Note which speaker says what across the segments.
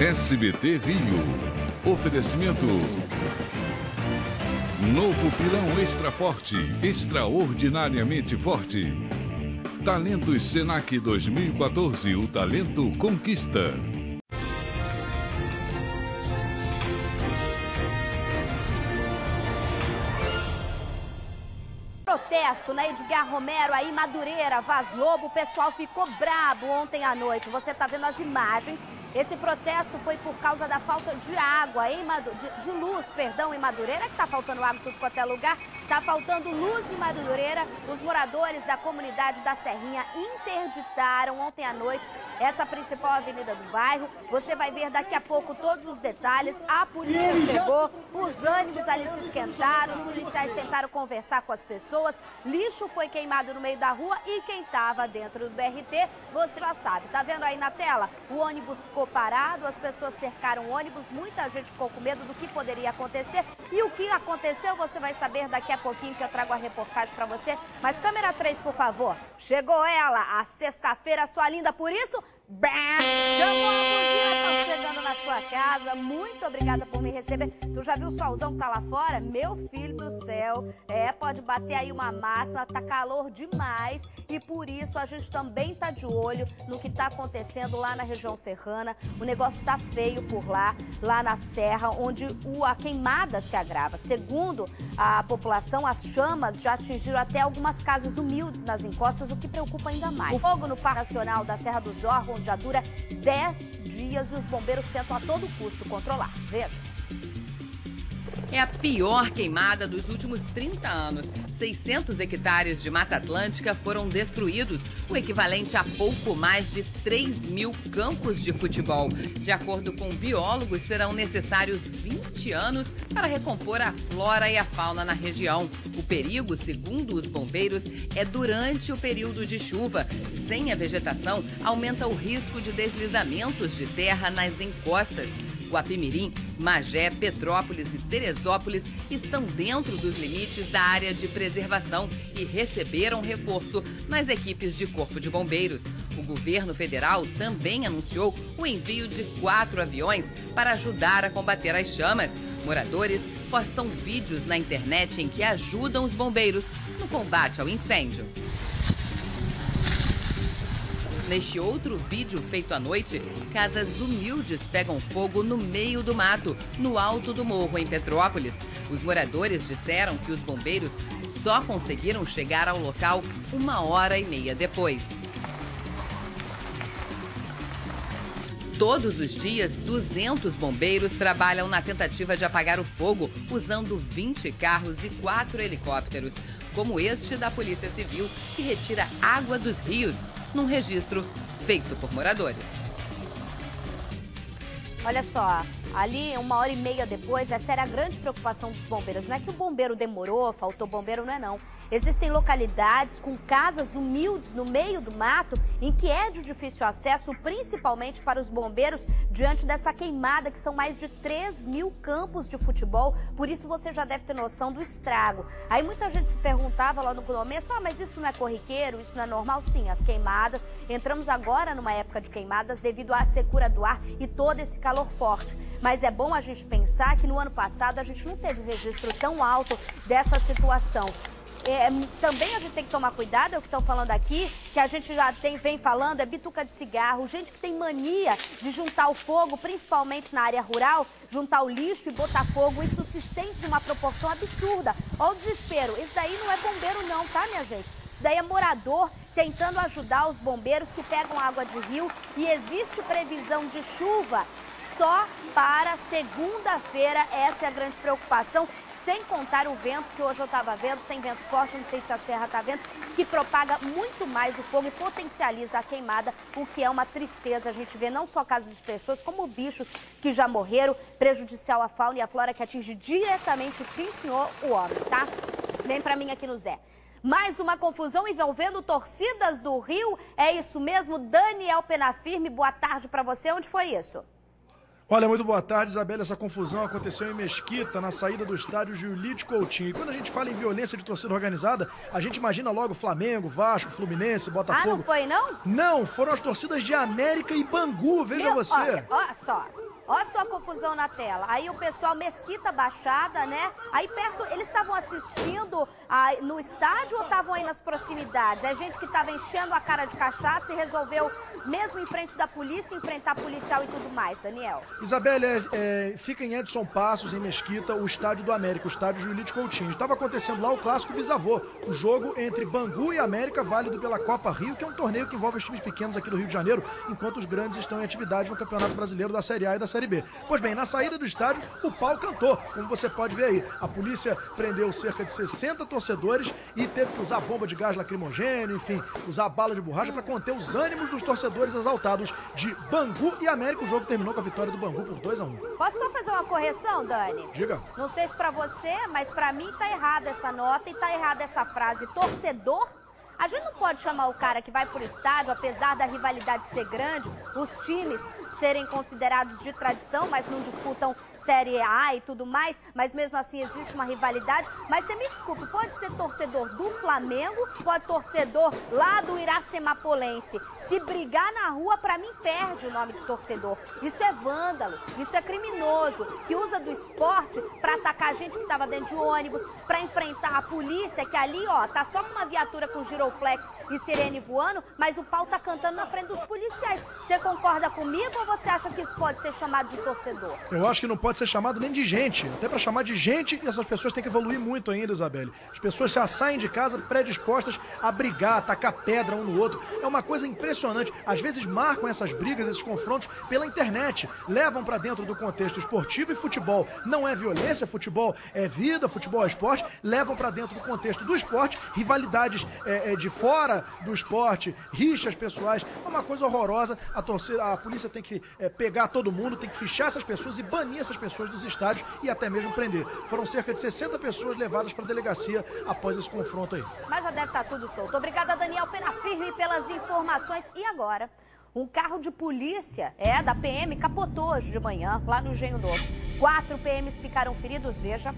Speaker 1: SBT Rio. Oferecimento. Novo pilão extra forte, extraordinariamente forte. Talentos Senac 2014, o talento conquista.
Speaker 2: Protesto na Edgar Romero, aí Madureira, Vaz Lobo, o pessoal ficou brabo ontem à noite. Você tá vendo as imagens. Esse protesto foi por causa da falta de água, de luz, perdão, em Madureira, que tá faltando água em tudo quanto é lugar. Tá faltando luz em Madureira. Os moradores da comunidade da Serrinha interditaram ontem à noite essa principal avenida do bairro. Você vai ver daqui a pouco todos os detalhes. A polícia chegou, os ânimos ali se esquentaram, os policiais tentaram conversar com as pessoas. Lixo foi queimado no meio da rua e quem estava dentro do BRT, você já sabe. Tá vendo aí na tela? O ônibus ficou parado, as pessoas cercaram o ônibus, muita gente ficou com medo do que poderia acontecer. E o que aconteceu você vai saber daqui a pouquinho, que eu trago a reportagem para você. Mas câmera 3, por favor. Chegou ela, a sexta-feira, sua linda, por isso... Chamou a buzina, tô chegando na sua casa. Muito obrigada por me receber. Tu já viu o solzão que tá lá fora? Meu filho do céu. Pode bater aí uma máxima, tá calor demais. E por isso a gente também tá de olho no que tá acontecendo lá na região serrana. O negócio tá feio por lá na serra, onde a queimada se agrava. Segundo a população, as chamas já atingiram até algumas casas humildes nas encostas, o que preocupa ainda mais. O fogo no Parque Nacional da Serra dos Órgãos já dura 10 dias e os bombeiros tentam a todo custo controlar. Veja.
Speaker 3: É a pior queimada dos últimos 30 anos. 600 hectares de Mata Atlântica foram destruídos, o equivalente a pouco mais de 3.000 campos de futebol. De acordo com biólogos, serão necessários 20 anos para recompor a flora e a fauna na região. O perigo, segundo os bombeiros, é durante o período de chuva. Sem a vegetação, aumenta o risco de deslizamentos de terra nas encostas. Guapimirim, Magé, Petrópolis e Teresópolis estão dentro dos limites da área de preservação e receberam reforço nas equipes de Corpo de Bombeiros. O governo federal também anunciou o envio de 4 aviões para ajudar a combater as chamas. Moradores postam vídeos na internet em que ajudam os bombeiros no combate ao incêndio. Neste outro vídeo feito à noite, casas humildes pegam fogo no meio do mato, no alto do morro, em Petrópolis. Os moradores disseram que os bombeiros só conseguiram chegar ao local 1h30 depois. Todos os dias, 200 bombeiros trabalham na tentativa de apagar o fogo, usando 20 carros e 4 helicópteros, como este da Polícia Civil, que retira água dos rios, num registro feito por moradores.
Speaker 2: Olha só, ali 1h30 depois, essa era a grande preocupação dos bombeiros. Não é que o bombeiro demorou, faltou bombeiro, não é não. Existem localidades com casas humildes no meio do mato em que é de difícil acesso, principalmente para os bombeiros, diante dessa queimada, que são mais de 3.000 campos de futebol. Por isso você já deve ter noção do estrago. Aí muita gente se perguntava lá no começo, mas isso não é corriqueiro, isso não é normal? Sim, as queimadas. Entramos agora numa época de queimadas devido à secura do ar e todo esse calor forte. Mas é bom a gente pensar que no ano passado a gente não teve registro tão alto dessa situação. Também a gente tem que tomar cuidado, é o que estão falando aqui, que a gente já vem falando, é bituca de cigarro, gente que tem mania de juntar o fogo, principalmente na área rural, juntar o lixo e botar fogo, isso se estende numa proporção absurda. Olha o desespero, isso daí não é bombeiro não, tá, minha gente? Isso daí é morador tentando ajudar os bombeiros que pegam água de rio e existe previsão de chuva só para segunda-feira, essa é a grande preocupação, sem contar o vento, que hoje eu estava vendo, tem vento forte, não sei se a serra está vendo, que propaga muito mais o fogo e potencializa a queimada, o que é uma tristeza. A gente vê não só casos de pessoas, como bichos que já morreram, prejudicial à fauna e à flora, que atinge diretamente, sim senhor, o homem, tá? Vem pra mim aqui no Zé. Mais uma confusão envolvendo torcidas do Rio, é isso mesmo? Daniel Penafirme, boa tarde pra você, onde foi isso?
Speaker 4: Olha, muito boa tarde, Isabela. Essa confusão aconteceu em Mesquita, na saída do estádio Giulite Coutinho. E quando a gente fala em violência de torcida organizada, a gente imagina logo Flamengo, Vasco, Fluminense, Botafogo.
Speaker 2: Ah, não foi não?
Speaker 4: Não, foram as torcidas de América e Bangu, veja você.
Speaker 2: Olha só, Olha só a confusão na tela. Aí o pessoal, Mesquita Baixada, né? Aí perto, eles estavam assistindo no estádio ou estavam aí nas proximidades? É gente que estava enchendo a cara de cachaça e resolveu, mesmo em frente da polícia, enfrentar policial e tudo mais, Daniel.
Speaker 4: Isabelle, fica em Edson Passos, em Mesquita, o estádio do América, o estádio Juilite Coutinho. Estava acontecendo lá o clássico bisavô, o jogo entre Bangu e América, válido pela Copa Rio, que é um torneio que envolve os times pequenos aqui do Rio de Janeiro, enquanto os grandes estão em atividade no Campeonato Brasileiro da Série A e da Série B. Pois bem, na saída do estádio, o pau cantou, como você pode ver aí. A polícia prendeu cerca de 60 torcedores e teve que usar bomba de gás lacrimogêneo, enfim, usar bala de borracha para conter os ânimos dos torcedores exaltados de Bangu e América. O jogo terminou com a vitória do Bangu por 2-1.
Speaker 2: Posso só fazer uma correção, Dani?
Speaker 4: Diga.
Speaker 2: Não sei se pra você, mas pra mim tá errada essa nota e tá errada essa frase. Torcedor? A gente não pode chamar o cara que vai pro estádio, apesar da rivalidade ser grande, os times serem considerados de tradição, mas não disputam Série A e tudo mais, mas mesmo assim existe uma rivalidade. Mas você me desculpe, pode ser torcedor do Flamengo, pode torcedor lá do Iracemapolense. Se brigar na rua, pra mim perde o nome de torcedor. Isso é vândalo, isso é criminoso, que usa do esporte pra atacar a gente que tava dentro de ônibus, pra enfrentar a polícia, que ali, ó, tá só com uma viatura com giroflex e sirene voando, mas o pau tá cantando na frente dos policiais. Você concorda comigo ou você acha que isso pode ser chamado de torcedor?
Speaker 4: Eu acho que não pode ser chamado nem de gente. Até pra chamar de gente, essas pessoas têm que evoluir muito ainda, Isabelle. As pessoas já saem de casa predispostas a brigar, a tacar pedra um no outro. É uma coisa impressionante. Às vezes marcam essas brigas, esses confrontos pela internet. Levam pra dentro do contexto esportivo e futebol. Não é violência, futebol é vida, futebol é esporte. Levam pra dentro do contexto do esporte rivalidades de fora do esporte, rixas pessoais. É uma coisa horrorosa. A polícia tem que pegar todo mundo, tem que fichar essas pessoas e banir essas pessoas dos estádios e até mesmo prender. Foram cerca de 60 pessoas levadas para a delegacia após esse confronto aí.
Speaker 2: Mas já deve estar tudo solto. Obrigada, Daniel Penafirme, pelas informações. E agora, um carro de polícia, da PM, capotou hoje de manhã, lá no Engenho Novo. 4 PMs ficaram feridos, veja.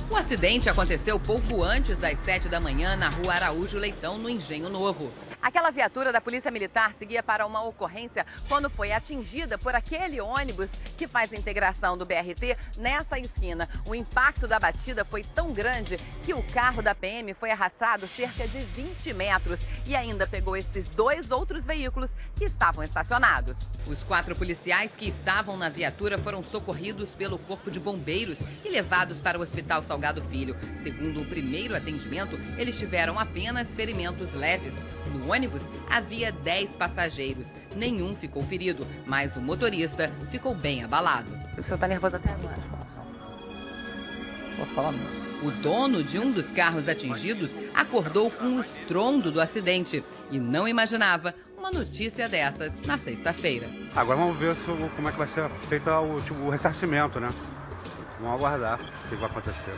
Speaker 3: O acidente aconteceu pouco antes das 7 da manhã na rua Araújo Leitão, no Engenho Novo. Aquela viatura da Polícia Militar seguia para uma ocorrência quando foi atingida por aquele ônibus que faz a integração do BRT nessa esquina. O impacto da batida foi tão grande que o carro da PM foi arrastado cerca de 20 metros e ainda pegou esses 2 outros veículos que estavam estacionados. Os 4 policiais que estavam na viatura foram socorridos pelo Corpo de Bombeiros e levados para o Hospital Salgado Filho. Segundo o primeiro atendimento, eles tiveram apenas ferimentos leves. No ônibus havia 10 passageiros. Nenhum ficou ferido, mas o motorista ficou bem abalado.
Speaker 5: O senhor está nervoso até agora. Vou falar mesmo.
Speaker 3: O dono de um dos carros atingidos acordou com o estrondo do acidente e não imaginava uma notícia dessas na sexta-feira.
Speaker 6: Agora vamos ver como é que vai ser feito o ressarcimento, né? Vamos aguardar o que vai acontecer.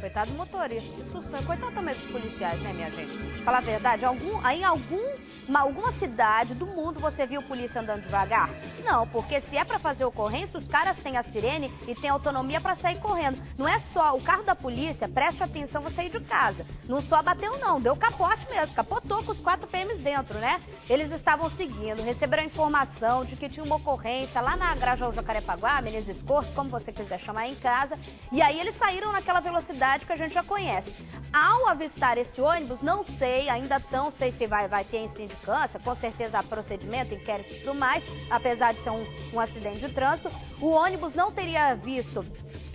Speaker 2: Coitado do motorista, que susto. Coitado também dos policiais, né, minha gente? Falar a verdade, em alguma cidade do mundo você viu polícia andando devagar? Não, porque se é pra fazer ocorrência, os caras têm a sirene e têm autonomia pra sair correndo. Não é só o carro da polícia, preste atenção, você sair de casa. Não só bateu não, deu capote mesmo, capotou com os 4 PMs dentro, né? Eles estavam seguindo, receberam a informação de que tinha uma ocorrência lá na Grajaú Jacarepaguá, Menezes Cortes, como você quiser chamar em casa, e aí eles saíram naquela velocidade que a gente já conhece. Ao avistar esse ônibus, não sei, ainda não sei se vai ter sindicância, com certeza há procedimento, inquérito e tudo mais, apesar de ser um acidente de trânsito, o ônibus não teria visto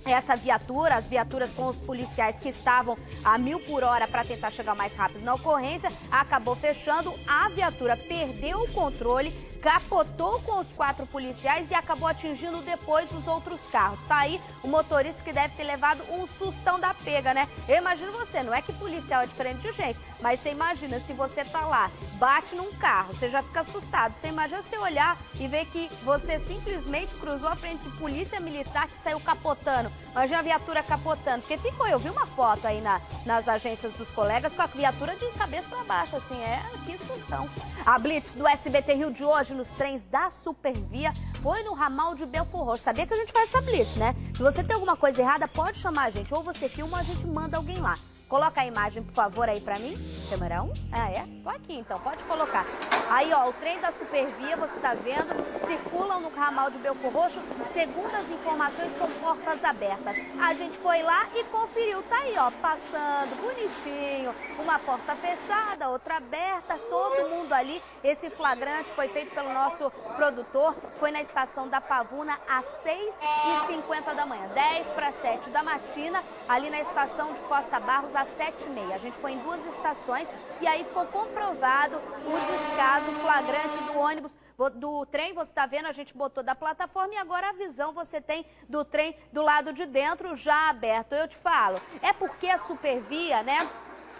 Speaker 2: essa viatura, as viaturas com os policiais que estavam a 1000 por hora para tentar chegar mais rápido na ocorrência, acabou fechando, a viatura perdeu o controle, capotou com os 4 policiais e acabou atingindo depois os outros carros. Tá aí o motorista que deve ter levado um sustão da pega, né? Eu imagino você, não é que policial é diferente de gente, mas você imagina se você tá lá, bate num carro, você já fica assustado. Você imagina você olhar e ver que você simplesmente cruzou a frente de polícia militar que saiu capotando. Imagina a viatura capotando, porque eu vi uma foto aí nas agências dos colegas com a viatura de cabeça para baixo, assim, que sustão. A Blitz do SBT Rio de hoje nos trens da Supervia foi no ramal de Belfort Roxo. Sabia que a gente faz essa Blitz, né? Se você tem alguma coisa errada, pode chamar a gente, ou você filma ou a gente manda alguém lá. Coloca a imagem, por favor, aí pra mim. Câmera 1. Ah, é? Tô aqui, então. Pode colocar. Aí, ó, o trem da Supervia, você tá vendo, circulam no ramal de Belfor Roxo, segundo as informações, com portas abertas. A gente foi lá e conferiu. Tá aí, ó, passando, bonitinho. Uma porta fechada, outra aberta, todo mundo ali. Esse flagrante foi feito pelo nosso produtor. Foi na estação da Pavuna às 6h50 da manhã. 10 para 7 da matina, ali na estação de Costa Barros, às 7h30. A gente foi em 2 estações e aí ficou comprovado o descaso flagrante do ônibus, do trem. Você está vendo, a gente botou da plataforma e agora a visão você tem do trem do lado de dentro já aberto. Eu te falo, é porque a Supervia, né?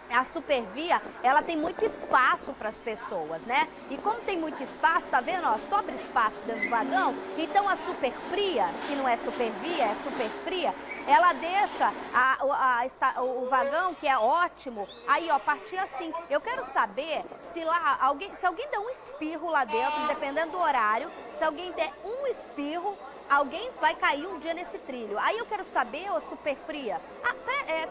Speaker 2: A Supervia, ela tem muito espaço para as pessoas, né? E como tem muito espaço, tá vendo? Ó, sobra espaço dentro do vagão. Então a Superfria, que não é Supervia, é Superfria, ela deixa o vagão, que é ótimo, aí ó, partir assim. Eu quero saber se alguém der um espirro lá dentro, dependendo do horário, se alguém der um espirro, alguém vai cair um dia nesse trilho. Aí eu quero saber, ô Superfria,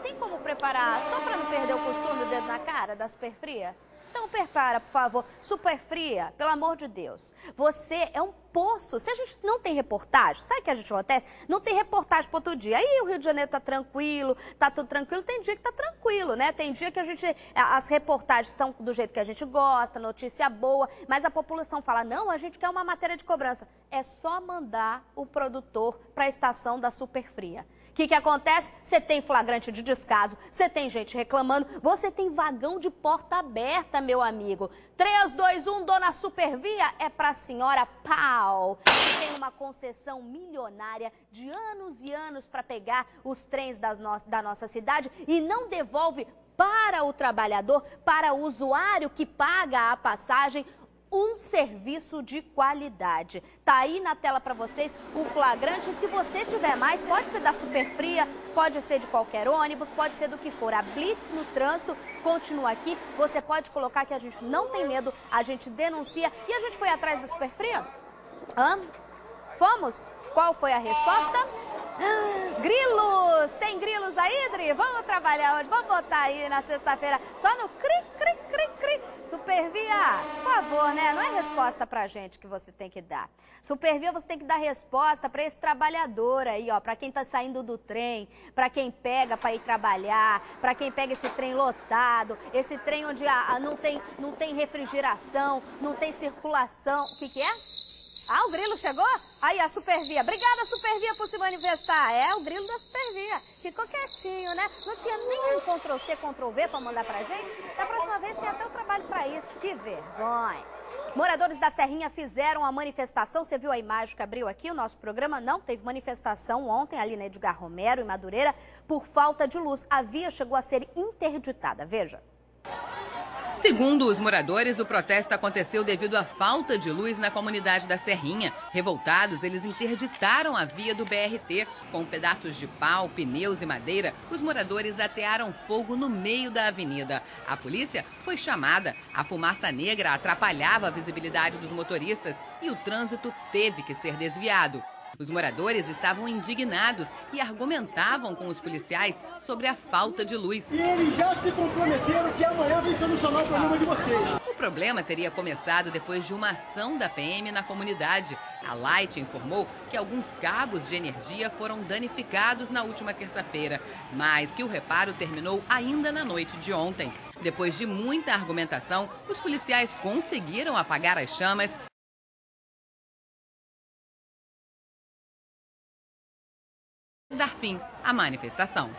Speaker 2: tem como preparar, só para não perder o costume, o dedo na cara da Superfria? Então prepara, por favor. Superfria, pelo amor de Deus, você é um poço. Se a gente não tem reportagem, sabe o que a gente acontece? Não tem reportagem para outro dia. Aí o Rio de Janeiro tá tranquilo, tá tudo tranquilo. Tem dia que tá tranquilo, né? Tem dia que as reportagens são do jeito que a gente gosta, notícia boa, mas a população fala, não, a gente quer uma matéria de cobrança. É só mandar o produtor para a estação da Superfria. O que acontece? Você tem flagrante de descaso, você tem gente reclamando, você tem vagão de porta aberta, meu amigo. 3, 2, 1, dona Supervia, é pra senhora pau. Tem uma concessão milionária de anos e anos para pegar os trens da nossa cidade e não devolve para o trabalhador, para o usuário que paga a passagem, um serviço de qualidade. Tá aí na tela para vocês o flagrante. Se você tiver mais, pode ser da Superfria, pode ser de qualquer ônibus, pode ser do que for. A Blitz no trânsito continua aqui. Você pode colocar que a gente não tem medo, a gente denuncia. E a gente foi atrás da Superfria? Fomos? Qual foi a resposta? Grilos! Tem grilos aí, Dri? Vamos trabalhar hoje, vamos botar aí na sexta-feira só no cri, cri, cri, cri. Supervia, por favor, né? Não é resposta pra gente que você tem que dar. Supervia, você tem que dar resposta pra esse trabalhador aí, ó, pra quem tá saindo do trem, pra quem pega pra ir trabalhar, pra quem pega esse trem lotado, esse trem onde não tem refrigeração, não tem circulação. O que é? Ah, o grilo chegou? Aí, a Supervia. Obrigada, Supervia, por se manifestar. É, o grilo da Supervia. Ficou quietinho, né? Não tinha nem um Ctrl-C, Ctrl-V pra mandar pra gente. Da próxima vez tem até o trabalho pra isso. Que vergonha. Moradores da Serrinha fizeram a manifestação. Você viu a imagem que abriu aqui? O nosso programa não teve manifestação ontem ali na Edgar Romero, em Madureira, por falta de luz. A via chegou a ser interditada. Veja.
Speaker 3: Segundo os moradores, o protesto aconteceu devido à falta de luz na comunidade da Serrinha. Revoltados, eles interditaram a via do BRT. Com pedaços de pau, pneus e madeira, os moradores atearam fogo no meio da avenida. A polícia foi chamada. A fumaça negra atrapalhava a visibilidade dos motoristas e o trânsito teve que ser desviado. Os moradores estavam indignados e argumentavam com os policiais sobre a falta de luz.
Speaker 7: E eles já se comprometeram que amanhã vem solucionar o problema de vocês.
Speaker 3: O problema teria começado depois de uma ação da PM na comunidade. A Light informou que alguns cabos de energia foram danificados na última terça-feira, mas que o reparo terminou ainda na noite de ontem. Depois de muita argumentação, os policiais conseguiram apagar as chamas. Dar fim à manifestação.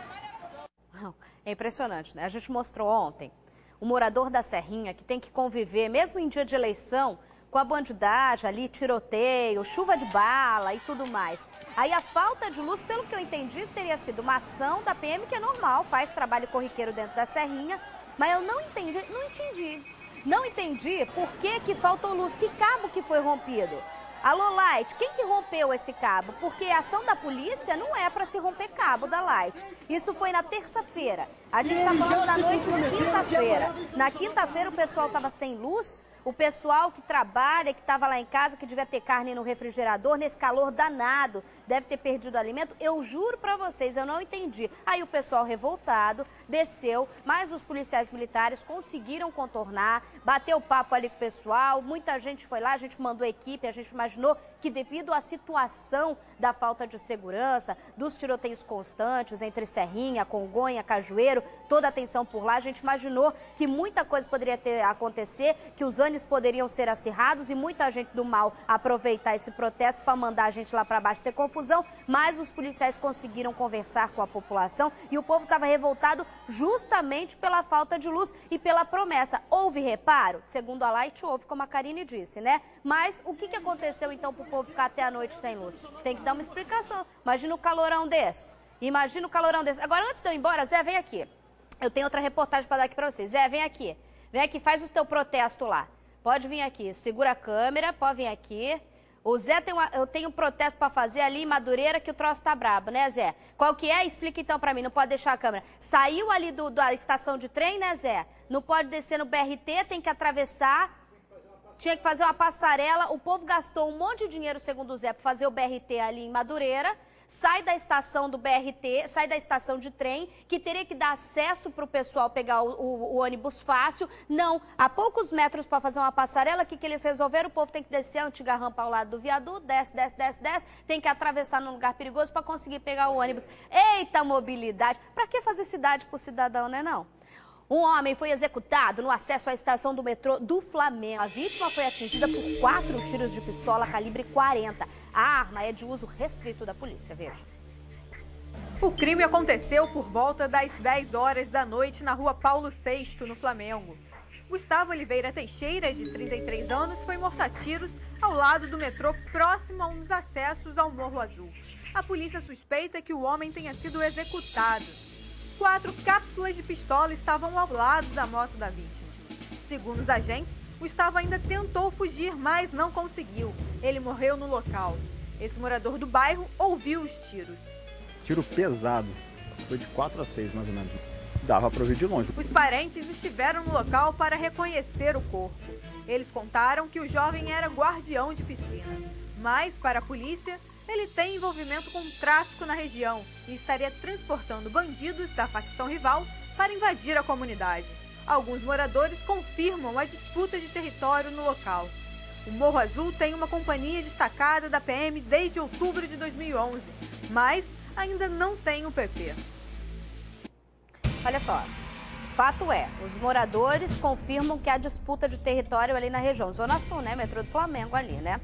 Speaker 2: É impressionante, né? A gente mostrou ontem o morador da Serrinha que tem que conviver, mesmo em dia de eleição, com a bandidagem ali, tiroteio, chuva de bala e tudo mais. Aí a falta de luz, pelo que eu entendi, teria sido uma ação da PM, que é normal, faz trabalho corriqueiro dentro da Serrinha, mas eu não entendi por que faltou luz, que cabo que foi rompido. Alô, Light, quem que rompeu esse cabo? Porque a ação da polícia não é para se romper cabo da Light. Isso foi na terça-feira. A gente está falando da noite de quinta-feira. Na quinta-feira o pessoal estava sem luz, O pessoal que trabalha, que estava lá em casa, que devia ter carne no refrigerador, nesse calor danado, deve ter perdido alimento. Eu juro pra vocês, eu não entendi. Aí o pessoal revoltado desceu, mas os policiais militares conseguiram contornar, bateu papo ali com o pessoal, muita gente foi lá, a gente mandou equipe, a gente imaginou que devido à situação da falta de segurança, dos tiroteios constantes entre Serrinha, Congonha, Cajueiro, toda a atenção por lá, a gente imaginou que muita coisa poderia acontecer, que os ânimos poderiam ser acirrados e muita gente do mal aproveitar esse protesto para mandar a gente lá para baixo ter confusão, mas os policiais conseguiram conversar com a população e o povo estava revoltado justamente pela falta de luz e pela promessa. Houve reparo? Segundo a Light, houve, como a Karine disse, né? Mas o que aconteceu então para o povo ficar até a noite sem luz? Tem que dar uma explicação. Imagina o calorão desse. Imagina o calorão desse. Agora, antes de eu ir embora, Zé, vem aqui. Eu tenho outra reportagem para dar aqui para vocês. Zé, vem aqui. Vem aqui, faz o teu protesto lá. Pode vir aqui. Segura a câmera, pode vir aqui. O Zé, eu tenho um protesto para fazer ali em Madureira que o troço tá brabo, né, Zé? Qual que é? Explica então para mim, não pode deixar a câmera. Saiu ali da estação de trem, né, Zé? Não pode descer no BRT, tem que atravessar. Tinha que fazer uma passarela. O povo gastou um monte de dinheiro, segundo o Zé, para fazer o BRT ali em Madureira. Sai da estação do BRT, sai da estação de trem, que teria que dar acesso para o pessoal pegar o ônibus fácil. Não, há poucos metros para fazer uma passarela, o que eles resolveram? O povo tem que descer a antiga rampa ao lado do viaduto, desce, tem que atravessar num lugar perigoso para conseguir pegar o ônibus. Eita mobilidade! Para que fazer cidade pro cidadão, né não? Um homem foi executado no acesso à estação do metrô do Flamengo. A vítima foi atingida por 4 tiros de pistola calibre 40. A arma é de uso restrito da polícia, veja.
Speaker 8: O crime aconteceu por volta das 10 horas da noite na rua Paulo VI, no Flamengo. Gustavo Oliveira Teixeira, de 33 anos, foi morto a tiros ao lado do metrô, próximo a um dos acessos ao Morro Azul. A polícia suspeita que o homem tenha sido executado. 4 cápsulas de pistola estavam ao lado da moto da vítima. Segundo os agentes, Gustavo ainda tentou fugir, mas não conseguiu. Ele morreu no local. Esse morador do bairro ouviu os tiros.
Speaker 5: Tiro pesado. Foi de 4 a 6, mais ou menos. Dava para ouvir de longe.
Speaker 8: Os parentes estiveram no local para reconhecer o corpo. Eles contaram que o jovem era guardião de piscina. Mas, para a polícia, ele tem envolvimento com tráfico na região e estaria transportando bandidos da facção rival para invadir a comunidade. Alguns moradores confirmam a disputa de território no local. O Morro Azul tem uma companhia destacada da PM desde outubro de 2011, mas ainda não tem um PP.
Speaker 2: Olha só, fato é, os moradores confirmam que há disputa de território ali na região. Zona Sul, né? Metrô do Flamengo ali, né?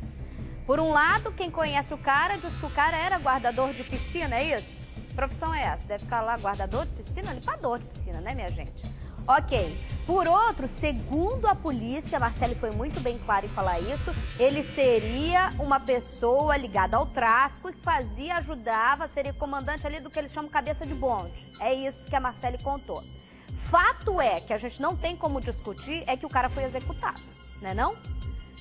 Speaker 2: Por um lado, quem conhece o cara diz que o cara era guardador de piscina, é isso? Que profissão é essa? Deve ficar lá guardador de piscina? Limpador de piscina, né, minha gente? Ok. Por outro, segundo a polícia, a Marcele foi muito bem clara em falar isso, ele seria uma pessoa ligada ao tráfico que fazia, ajudava, seria comandante ali do que eles chamam cabeça de bonde. É isso que a Marcele contou. Fato é, que a gente não tem como discutir, é que o cara foi executado, né não?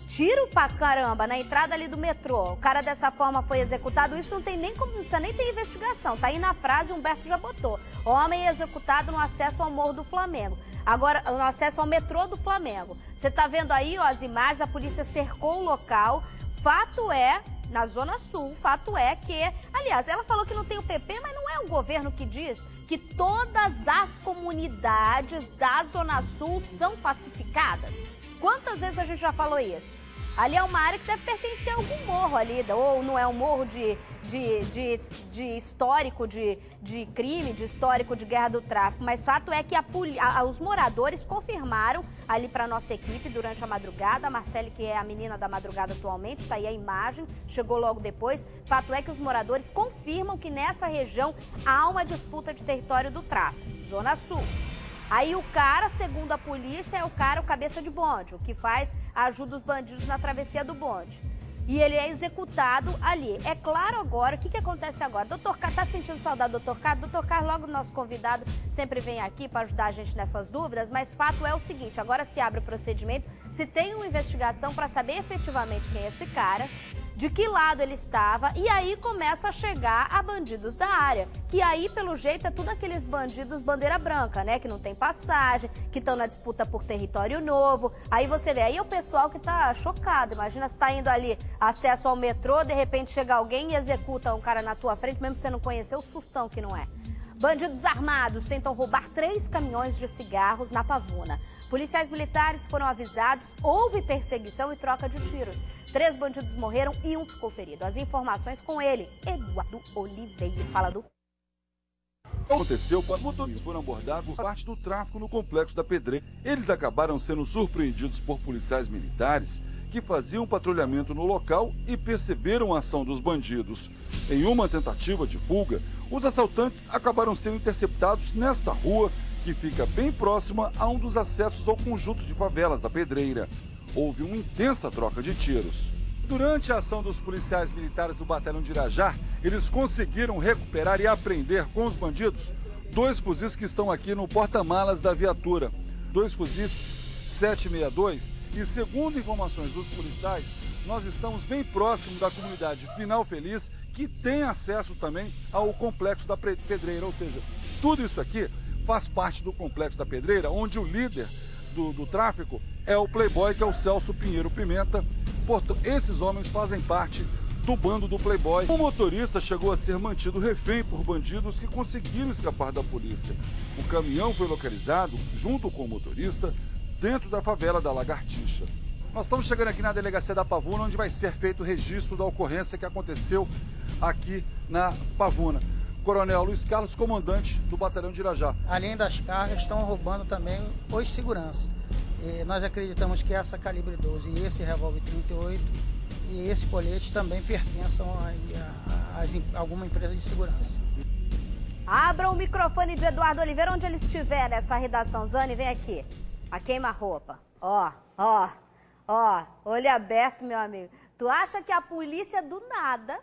Speaker 2: Tiro pra caramba na entrada ali do metrô, o cara dessa forma foi executado, isso não tem nem como, não precisa nem ter investigação, tá aí na frase, o Humberto já botou. Homem executado no acesso ao Morro do Flamengo. Agora, no acesso ao metrô do Flamengo. Você tá vendo aí, ó, as imagens, a polícia cercou o local. Fato é, na Zona Sul, fato é que, aliás, ela falou que não tem o PP, mas não é o governo que diz que todas as comunidades da Zona Sul são pacificadas. Quantas vezes a gente já falou isso? Ali é uma área que deve pertencer a algum morro ali, ou não é um morro de histórico de crime, de histórico de guerra do tráfico, mas fato é que os moradores confirmaram ali para nossa equipe durante a madrugada, a Marcele, que é a menina da madrugada atualmente, está aí a imagem, chegou logo depois, fato é que os moradores confirmam que nessa região há uma disputa de território do tráfico, Zona Sul. Aí o cara, segundo a polícia, é o cara, o cabeça de bonde, o que ajuda os bandidos na travessia do bonde. E ele é executado ali. É claro agora, o que acontece agora? Doutor Carlos, tá sentindo saudade do Doutor Carlos? Doutor Carlos, logo nosso convidado, sempre vem aqui para ajudar a gente nessas dúvidas, mas fato é o seguinte, agora se abre o procedimento, se tem uma investigação para saber efetivamente quem é esse cara, de que lado ele estava, e aí começa a chegar a bandidos da área. Que aí, pelo jeito, é tudo aqueles bandidos bandeira branca, né? Que não tem passagem, que estão na disputa por território novo. Aí você vê, aí é o pessoal que tá chocado. Imagina se tá indo ali, acesso ao metrô, de repente chega alguém e executa um cara na tua frente, mesmo você não conhecer, o sustão que não é. Bandidos armados tentam roubar 3 caminhões de cigarros na Pavuna. Policiais militares foram avisados, houve perseguição e troca de tiros. 3 bandidos morreram e 1 ficou ferido. As informações com ele, Eduardo Oliveira. Fala do...
Speaker 9: Aconteceu quando motoristas foram abordados parte do tráfico no Complexo da Pedreira. Eles acabaram sendo surpreendidos por policiais militares que faziam patrulhamento no local e perceberam a ação dos bandidos. Em uma tentativa de fuga, os assaltantes acabaram sendo interceptados nesta rua, que fica bem próxima a um dos acessos ao conjunto de favelas da Pedreira. Houve uma intensa troca de tiros. Durante a ação dos policiais militares do Batalhão de Irajá, eles conseguiram recuperar e apreender com os bandidos 2 fuzis que estão aqui no porta-malas da viatura. 2 fuzis 762 e, segundo informações dos policiais, nós estamos bem próximo da comunidade Final Feliz, que tem acesso também ao Complexo da Pedreira. Ou seja, tudo isso aqui faz parte do Complexo da Pedreira, onde o líder do tráfico é o playboy, que é o Celso Pinheiro Pimenta. Portanto, esses homens fazem parte do bando do playboy. O motorista chegou a ser mantido refém por bandidos que conseguiram escapar da polícia. O caminhão foi localizado, junto com o motorista, dentro da favela da Lagartixa. Nós estamos chegando aqui na delegacia da Pavuna, onde vai ser feito o registro da ocorrência que aconteceu aqui na Pavuna. Coronel Luiz Carlos, comandante do Batalhão de Irajá.
Speaker 10: Além das cargas, estão roubando também os seguranças. Nós acreditamos que essa calibre 12 e esse revólver 38 e esse colete também pertencem a alguma empresa de segurança.
Speaker 2: Abra o microfone de Eduardo Oliveira onde ele estiver nessa redação. Zane, vem aqui. A queima-roupa. Ó, olho aberto, meu amigo. Tu acha que a polícia do nada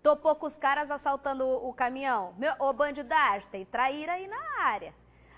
Speaker 2: topou com os caras assaltando o caminhão? Ô, bandidagem, tem traíra aí na área.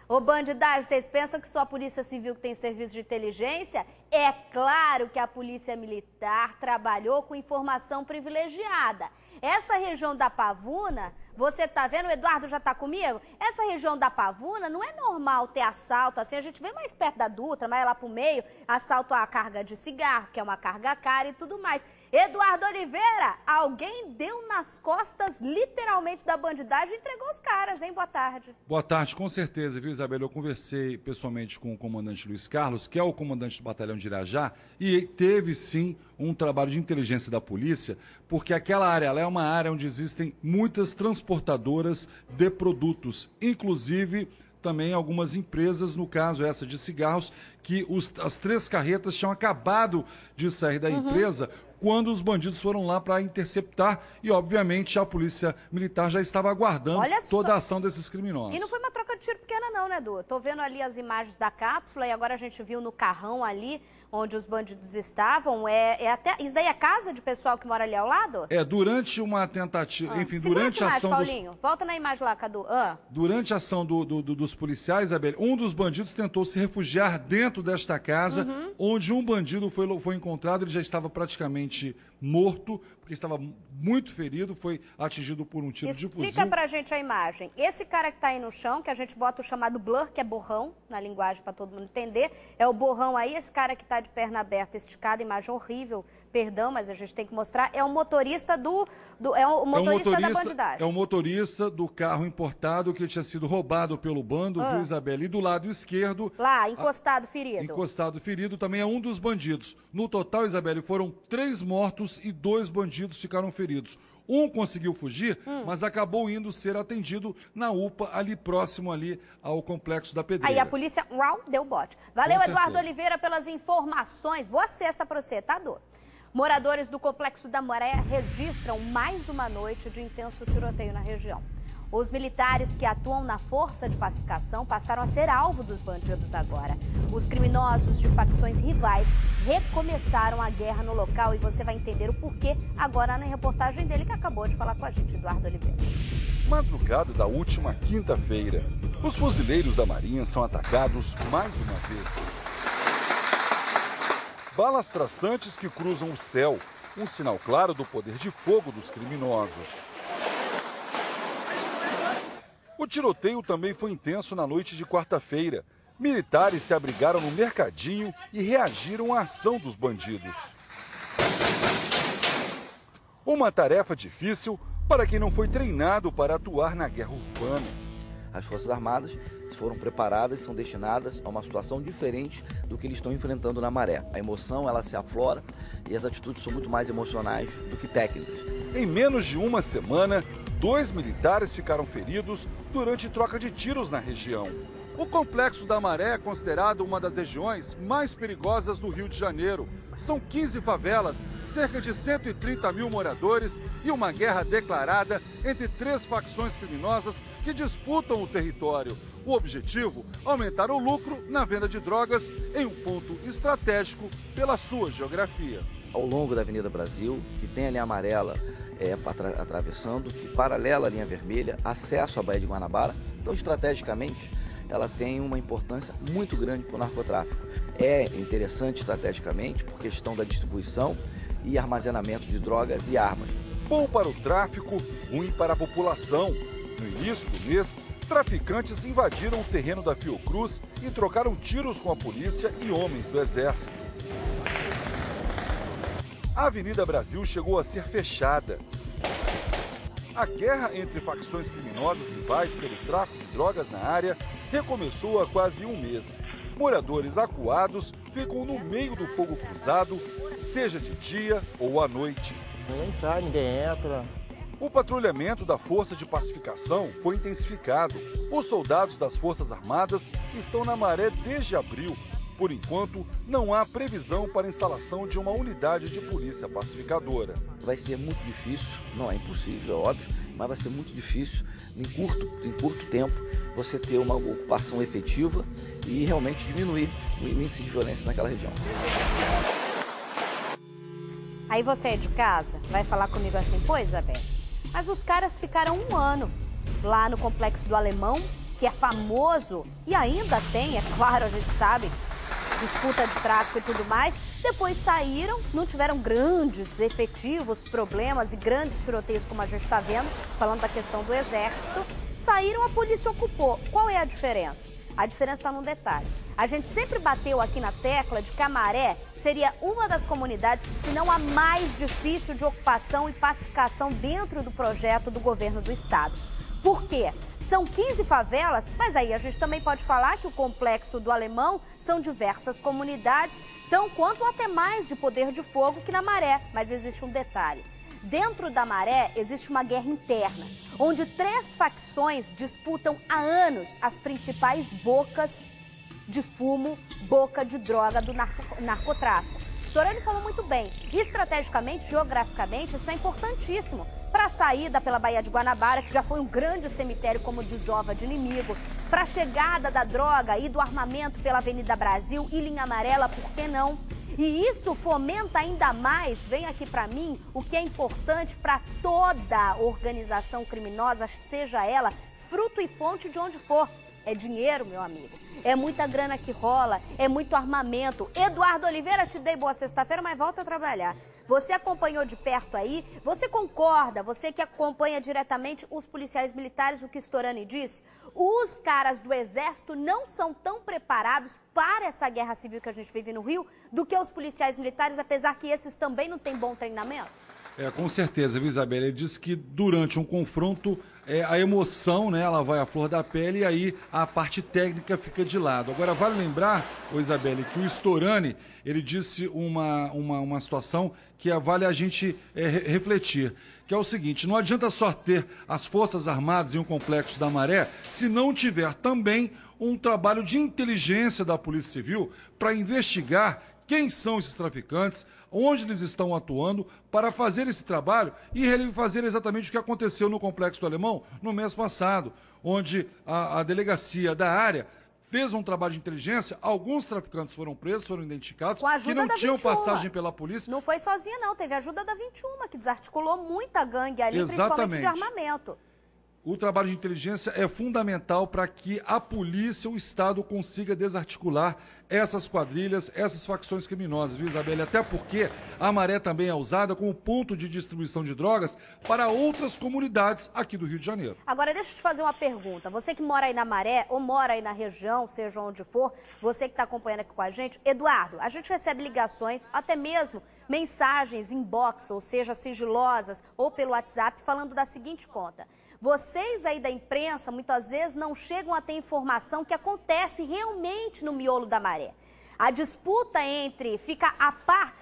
Speaker 2: Ô, bandidagem, vocês pensam que só a Polícia Civil que tem serviço de inteligência? É claro que a Polícia Militar trabalhou com informação privilegiada. Essa região da Pavuna, você tá vendo, o Eduardo já tá comigo? Essa região da Pavuna não é normal ter assalto, assim, a gente vê mais perto da Dutra, mais lá pro meio, assalto à carga de cigarro, que é uma carga cara e tudo mais. Eduardo Oliveira, alguém deu nas costas, literalmente, da bandidagem e entregou os caras, hein? Boa tarde.
Speaker 9: Boa tarde, com certeza, viu, Isabela? Eu conversei pessoalmente com o comandante Luiz Carlos, que é o comandante do Batalhão de Irajá, e teve, sim, um trabalho de inteligência da polícia, porque aquela área ela é uma área onde existem muitas transportadoras de produtos, inclusive também algumas empresas, no caso essa de cigarros, que as 3 carretas tinham acabado de sair da empresa quando os bandidos foram lá para interceptar e, obviamente, a polícia militar já estava aguardando toda a ação desses criminosos.
Speaker 2: E não foi uma troca de tiro pequena não, né, Edu? Tô vendo ali as imagens da cápsula e agora a gente viu no carrão ali onde os bandidos estavam. Até isso daí é casa de pessoal que mora ali ao lado?
Speaker 9: Durante uma tentativa, enfim, durante a ação
Speaker 2: Paulinho. Volta na imagem lá, Cadu.
Speaker 9: Durante a ação dos policiais, Isabel, um dos bandidos tentou se refugiar dentro desta casa, onde um bandido foi encontrado, ele já estava praticamente morto, porque estava muito ferido, foi atingido por um tiro de fuzil.
Speaker 2: Explica pra gente a imagem. Esse cara que tá aí no chão, que a gente bota o chamado blur, que é borrão, na linguagem para todo mundo entender, é o borrão aí, esse cara que tá de perna aberta, esticada, imagem horrível, perdão, mas a gente tem que mostrar, é o motorista da bandidagem.
Speaker 9: É o motorista do carro importado que tinha sido roubado pelo bando, viu, Isabela? E do lado esquerdo...
Speaker 2: Lá, encostado, ferido.
Speaker 9: Encostado, ferido, também é um dos bandidos. No total, Isabela, foram 3 mortos e 2 bandidos ficaram feridos. Um conseguiu fugir, mas acabou indo ser atendido na UPA, ali próximo ali ao Complexo da Pedreira.
Speaker 2: Aí a polícia, deu bote. Valeu, Eduardo Oliveira, pelas informações. Boa sexta pra você, tá, Dô? Moradores do Complexo da Maré registram mais uma noite de intenso tiroteio na região. Os militares que atuam na força de pacificação passaram a ser alvo dos bandidos agora. Os criminosos de facções rivais recomeçaram a guerra no local e você vai entender o porquê agora na reportagem dele que acabou de falar com a gente, Eduardo Oliveira.
Speaker 9: Madrugada da última quinta-feira, os fuzileiros da Marinha são atacados mais uma vez. Balas traçantes que cruzam o céu um sinal claro do poder de fogo dos criminosos. O tiroteio também foi intenso na noite de quarta-feira. Militares se abrigaram no mercadinho e reagiram à ação dos bandidos. Uma tarefa difícil para quem não foi treinado para atuar na guerra urbana.
Speaker 11: As Forças Armadas foram preparadas, são destinadas a uma situação diferente do que eles estão enfrentando na Maré. A emoção, ela se aflora e as atitudes são muito mais emocionais do que técnicas.
Speaker 9: Em menos de uma semana, 2 militares ficaram feridos durante troca de tiros na região. O Complexo da Maré é considerado uma das regiões mais perigosas do Rio de Janeiro. São 15 favelas, cerca de 130 mil moradores e uma guerra declarada entre 3 facções criminosas que disputam o território. O objetivo, aumentar o lucro na venda de drogas em um ponto estratégico pela sua geografia.
Speaker 11: Ao longo da Avenida Brasil, que tem a linha amarela atravessando, que paralela à linha vermelha, acesso à Baía de Guanabara, então estrategicamente ela tem uma importância muito grande para o narcotráfico. É interessante estrategicamente por questão da distribuição e armazenamento de drogas e armas.
Speaker 9: Bom para o tráfico, ruim para a população. No início do mês, traficantes invadiram o terreno da Fiocruz e trocaram tiros com a polícia e homens do Exército. A Avenida Brasil chegou a ser fechada. A guerra entre facções criminosas rivais pelo tráfico de drogas na área recomeçou há quase um mês. Moradores acuados ficam no meio do fogo cruzado, seja de dia ou à noite.
Speaker 12: Ninguém sai, ninguém entra.
Speaker 9: O patrulhamento da Força de Pacificação foi intensificado. Os soldados das Forças Armadas estão na Maré desde abril. Por enquanto, não há previsão para a instalação de uma unidade de polícia pacificadora.
Speaker 11: Vai ser muito difícil, não é impossível, é óbvio, mas vai ser muito difícil, em curto tempo, você ter uma ocupação efetiva e realmente diminuir o índice de violência naquela região.
Speaker 2: Aí você é de casa, vai falar comigo assim, pô, Isabel, mas os caras ficaram 1 ano lá no Complexo do Alemão, que é famoso e ainda tem, é claro, a gente sabe, disputa de tráfico e tudo mais. Depois saíram, não tiveram grandes efetivos, problemas e grandes tiroteios como a gente está vendo, falando da questão do Exército. Saíram, a polícia ocupou. Qual é a diferença? A diferença está num detalhe. A gente sempre bateu aqui na tecla de que a Maré seria uma das comunidades, se não a mais difícil de ocupação e pacificação dentro do projeto do governo do estado. Por quê? São 15 favelas, mas aí a gente também pode falar que o Complexo do Alemão são diversas comunidades, tão quanto ou até mais de poder de fogo que na Maré. Mas existe um detalhe. Dentro da Maré existe uma guerra interna, onde 3 facções disputam há anos as principais bocas de fumo, boca de droga do narcotráfico. Storani falou muito bem. Estrategicamente, geograficamente, isso é importantíssimo. Para a saída pela Baía de Guanabara, que já foi um grande cemitério como desova de inimigo, para a chegada da droga e do armamento pela Avenida Brasil e linha amarela, por que não? E isso fomenta ainda mais, vem aqui para mim, o que é importante para toda organização criminosa, seja ela fruto e fonte de onde for. É dinheiro, meu amigo. É muita grana que rola, é muito armamento. Eduardo Oliveira, te dei boa sexta-feira, mas volta a trabalhar. Você acompanhou de perto aí, você concorda, você que acompanha diretamente os policiais militares, o que Storani disse? Os caras do Exército não são tão preparados para essa guerra civil que a gente vive no Rio do que os policiais militares, apesar que esses também não têm bom treinamento?
Speaker 13: Com certeza, viu, Isabela? Ele disse que durante um confronto a emoção, né, ela vai à flor da pele e aí a parte técnica fica de lado. Agora, vale lembrar, Isabela, que o Storani, ele disse uma situação que vale a gente refletir, que é o seguinte: não adianta só ter as Forças Armadas em um Complexo da Maré se não tiver também um trabalho de inteligência da Polícia Civil para investigar quem são esses traficantes, onde eles estão atuando, para fazer esse trabalho e fazer exatamente o que aconteceu no Complexo do Alemão no mês passado, onde a delegacia da área fez um trabalho de inteligência, alguns traficantes foram presos, foram identificados, que não tinham passagem pela polícia.
Speaker 2: Não foi sozinha não, teve ajuda da 21, que desarticulou muita gangue ali, principalmente de armamento.
Speaker 13: o trabalho de inteligência é fundamental para que a polícia, o Estado, consiga desarticular essas quadrilhas, essas facções criminosas, viu, Isabelle? Até porque a Maré também é usada como ponto de distribuição de drogas para outras comunidades aqui do Rio de Janeiro.
Speaker 2: Agora, deixa eu te fazer uma pergunta. Você que mora aí na Maré ou mora aí na região, seja onde for, você que está acompanhando aqui com a gente, Eduardo, a gente recebe ligações, até mesmo mensagens inbox, ou seja, sigilosas, ou pelo WhatsApp, falando da seguinte conta. Vocês aí da imprensa, muitas vezes, não chegam a ter informação que acontece realmente no miolo da Maré. A disputa fica a par,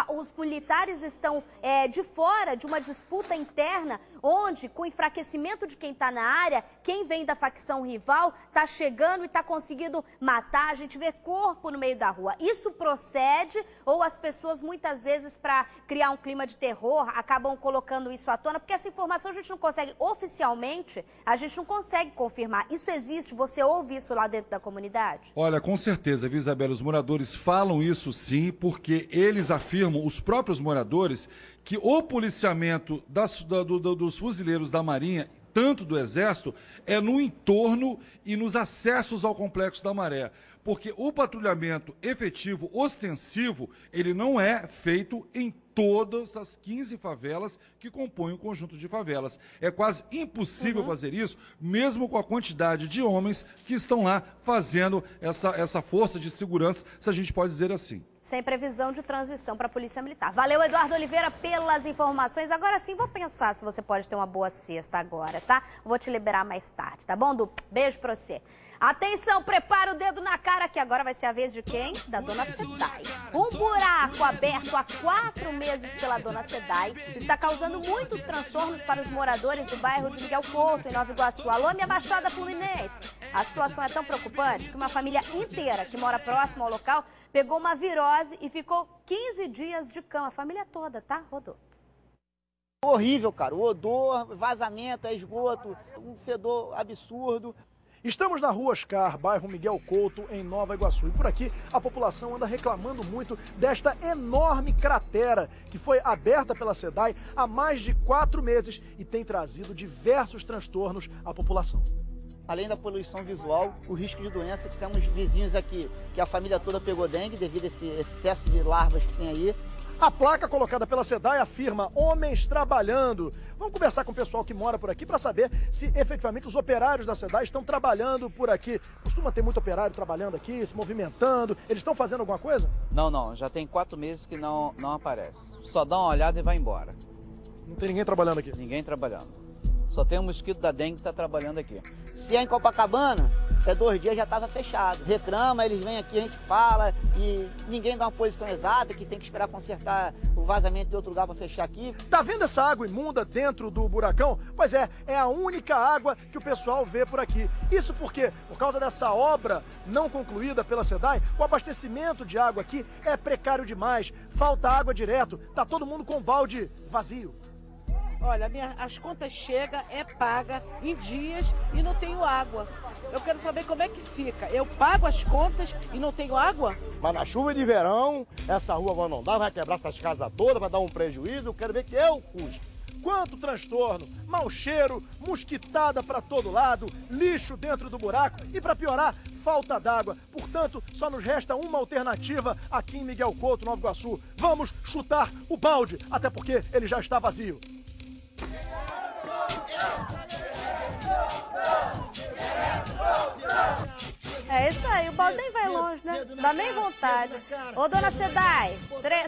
Speaker 2: os militares estão de fora de uma disputa interna, onde, com o enfraquecimento de quem está na área, quem vem da facção rival está chegando e está conseguindo matar, a gente vê corpo no meio da rua. Isso procede ou as pessoas, muitas vezes, para criar um clima de terror, acabam colocando isso à tona, porque essa informação a gente não consegue, oficialmente, a gente não consegue confirmar. Isso existe? Você ouve isso lá dentro da comunidade?
Speaker 13: Olha, com certeza, viu, Isabela? Os moradores falam isso sim, porque eles afirmam, os próprios moradores, que o policiamento dos fuzileiros da Marinha, tanto do Exército, é no entorno e nos acessos ao Complexo da Maré. Porque o patrulhamento efetivo, ostensivo, ele não é feito em todas as 15 favelas que compõem o conjunto de favelas. É quase impossível fazer isso, mesmo com a quantidade de homens que estão lá fazendo essa força de segurança, se a gente pode dizer assim.
Speaker 2: Sem previsão de transição para a Polícia Militar. Valeu, Eduardo Oliveira, pelas informações. Agora sim, vou pensar se você pode ter uma boa sexta agora, tá? Vou te liberar mais tarde, tá bom, Du? Beijo pra você. Atenção, prepara o dedo na cara, que agora vai ser a vez de quem? Da Dona Sedai. Um buraco aberto há 4 meses pela Dona Sedai está causando muitos transtornos para os moradores do bairro de Miguel Couto, em Nova Iguaçu. Alô, minha Baixada Fluminense. A situação é tão preocupante que uma família inteira que mora próximo ao local pegou uma virose e ficou 15 dias de cama. A família toda, tá? Rodou.
Speaker 14: Horrível, cara. O odor, vazamento, esgoto, um fedor absurdo.
Speaker 4: Estamos na Rua Oscar, bairro Miguel Couto, em Nova Iguaçu. E por aqui a população anda reclamando muito desta enorme cratera que foi aberta pela Sedai há mais de 4 meses e tem trazido diversos transtornos à população.
Speaker 14: Além da poluição visual, o risco de doença, que temos vizinhos aqui, que a família toda pegou dengue devido a esse excesso de larvas que tem aí.
Speaker 4: A placa colocada pela Sedai afirma homens trabalhando. Vamos conversar com o pessoal que mora por aqui para saber se efetivamente os operários da Sedai estão trabalhando por aqui. Costuma ter muito operário trabalhando aqui, se movimentando. Eles estão fazendo alguma coisa?
Speaker 15: Não. Já tem 4 meses que não aparece. Só dá uma olhada e vai embora.
Speaker 4: Não tem ninguém trabalhando aqui?
Speaker 15: Ninguém trabalhando. Só tem um mosquito da dengue que está trabalhando aqui.
Speaker 14: Se é em Copacabana, até 2 dias já estava fechado. Reclama, eles vêm aqui, a gente fala e ninguém dá uma posição exata, que tem que esperar consertar o vazamento de outro lugar para fechar aqui.
Speaker 4: Tá vendo essa água imunda dentro do buracão? Pois é a única água que o pessoal vê por aqui. Isso porque, por causa dessa obra não concluída pela Sedai, o abastecimento de água aqui é precário demais. Falta água direto, tá todo mundo com o balde vazio.
Speaker 16: Olha, as contas chegam, paga em dias e não tenho água. Eu quero saber como é que fica. Eu pago as contas e não tenho água?
Speaker 12: Mas na chuva de verão, essa rua vai não dar, vai quebrar essas casas todas, vai dar um prejuízo. Eu quero ver que é o custo.
Speaker 4: Quanto transtorno, mau cheiro, mosquitada para todo lado, lixo dentro do buraco e, para piorar, falta d'água. Portanto, só nos resta uma alternativa aqui em Miguel Couto, Nova Iguaçu. Vamos chutar o balde, até porque ele já está vazio.
Speaker 2: É isso aí, o balde nem vai longe, né? Não dá nem vontade. Ô, Dona Sedai,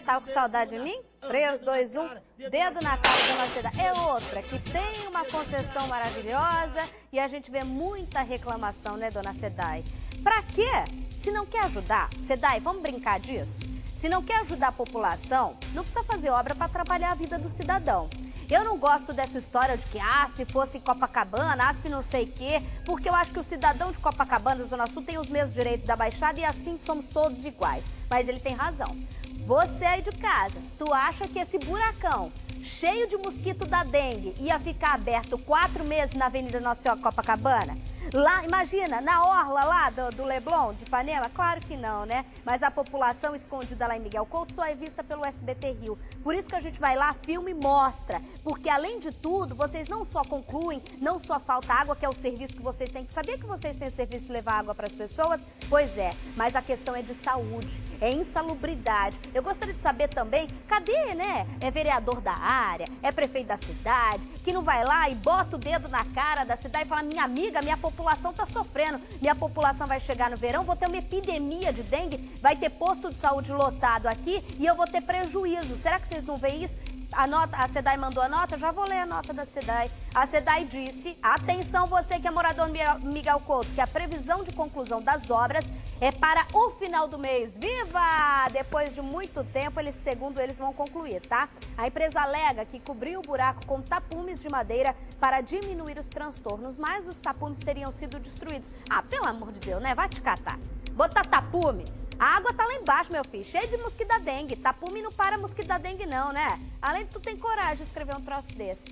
Speaker 2: tá com saudade de mim? 3, 2, 1, dedo na cara, Dona Sedai. É outra que tem uma concessão maravilhosa e a gente vê muita reclamação, né, Dona Sedai? Pra quê? Se não quer ajudar, Sedai, vamos brincar disso? Se não quer ajudar a população, não precisa fazer obra para atrapalhar a vida do cidadão. Eu não gosto dessa história de que, se fosse Copacabana, se não sei o quê, porque eu acho que o cidadão de Copacabana, Zona Sul, tem os mesmos direitos da Baixada e assim somos todos iguais. Mas ele tem razão. Você aí de casa, tu acha que esse buracão cheio de mosquito da dengue ia ficar aberto 4 meses na Avenida Nossa Senhora Copacabana? Lá, imagina, na orla lá do Leblon, de Ipanema? Claro que não, né? Mas a população escondida lá em Miguel Couto só é vista pelo SBT Rio. Por isso que a gente vai lá, filma e mostra. Porque, além de tudo, vocês não só concluem, não só falta água, que é o serviço que vocês têm. Sabia que vocês têm o serviço de levar água para as pessoas? Pois é, mas a questão é de saúde, é insalubridade. Eu gostaria de saber também, cadê, né? É vereador da área, é prefeito da cidade, que não vai lá e bota o dedo na cara da cidade e fala, minha amiga, minha população está sofrendo, minha população vai chegar no verão, vou ter uma epidemia de dengue, vai ter posto de saúde lotado aqui e eu vou ter prejuízo. Será que vocês não veem isso? A SEDAI mandou a nota, já vou ler a nota da SEDAI. A SEDAI disse, atenção você que é morador do Miguel Couto, que a previsão de conclusão das obras é para o final do mês. Viva! Depois de muito tempo, segundo eles, vão concluir, tá? A empresa alega que cobriu o buraco com tapumes de madeira para diminuir os transtornos, mas os tapumes teriam sido destruídos. Ah, pelo amor de Deus, né? Vai te catar. Botar tapume. A água tá lá embaixo, meu filho, cheio de mosquito da dengue. Tapume não para mosquito da dengue não, né? Além de tu tem coragem de escrever um troço desse.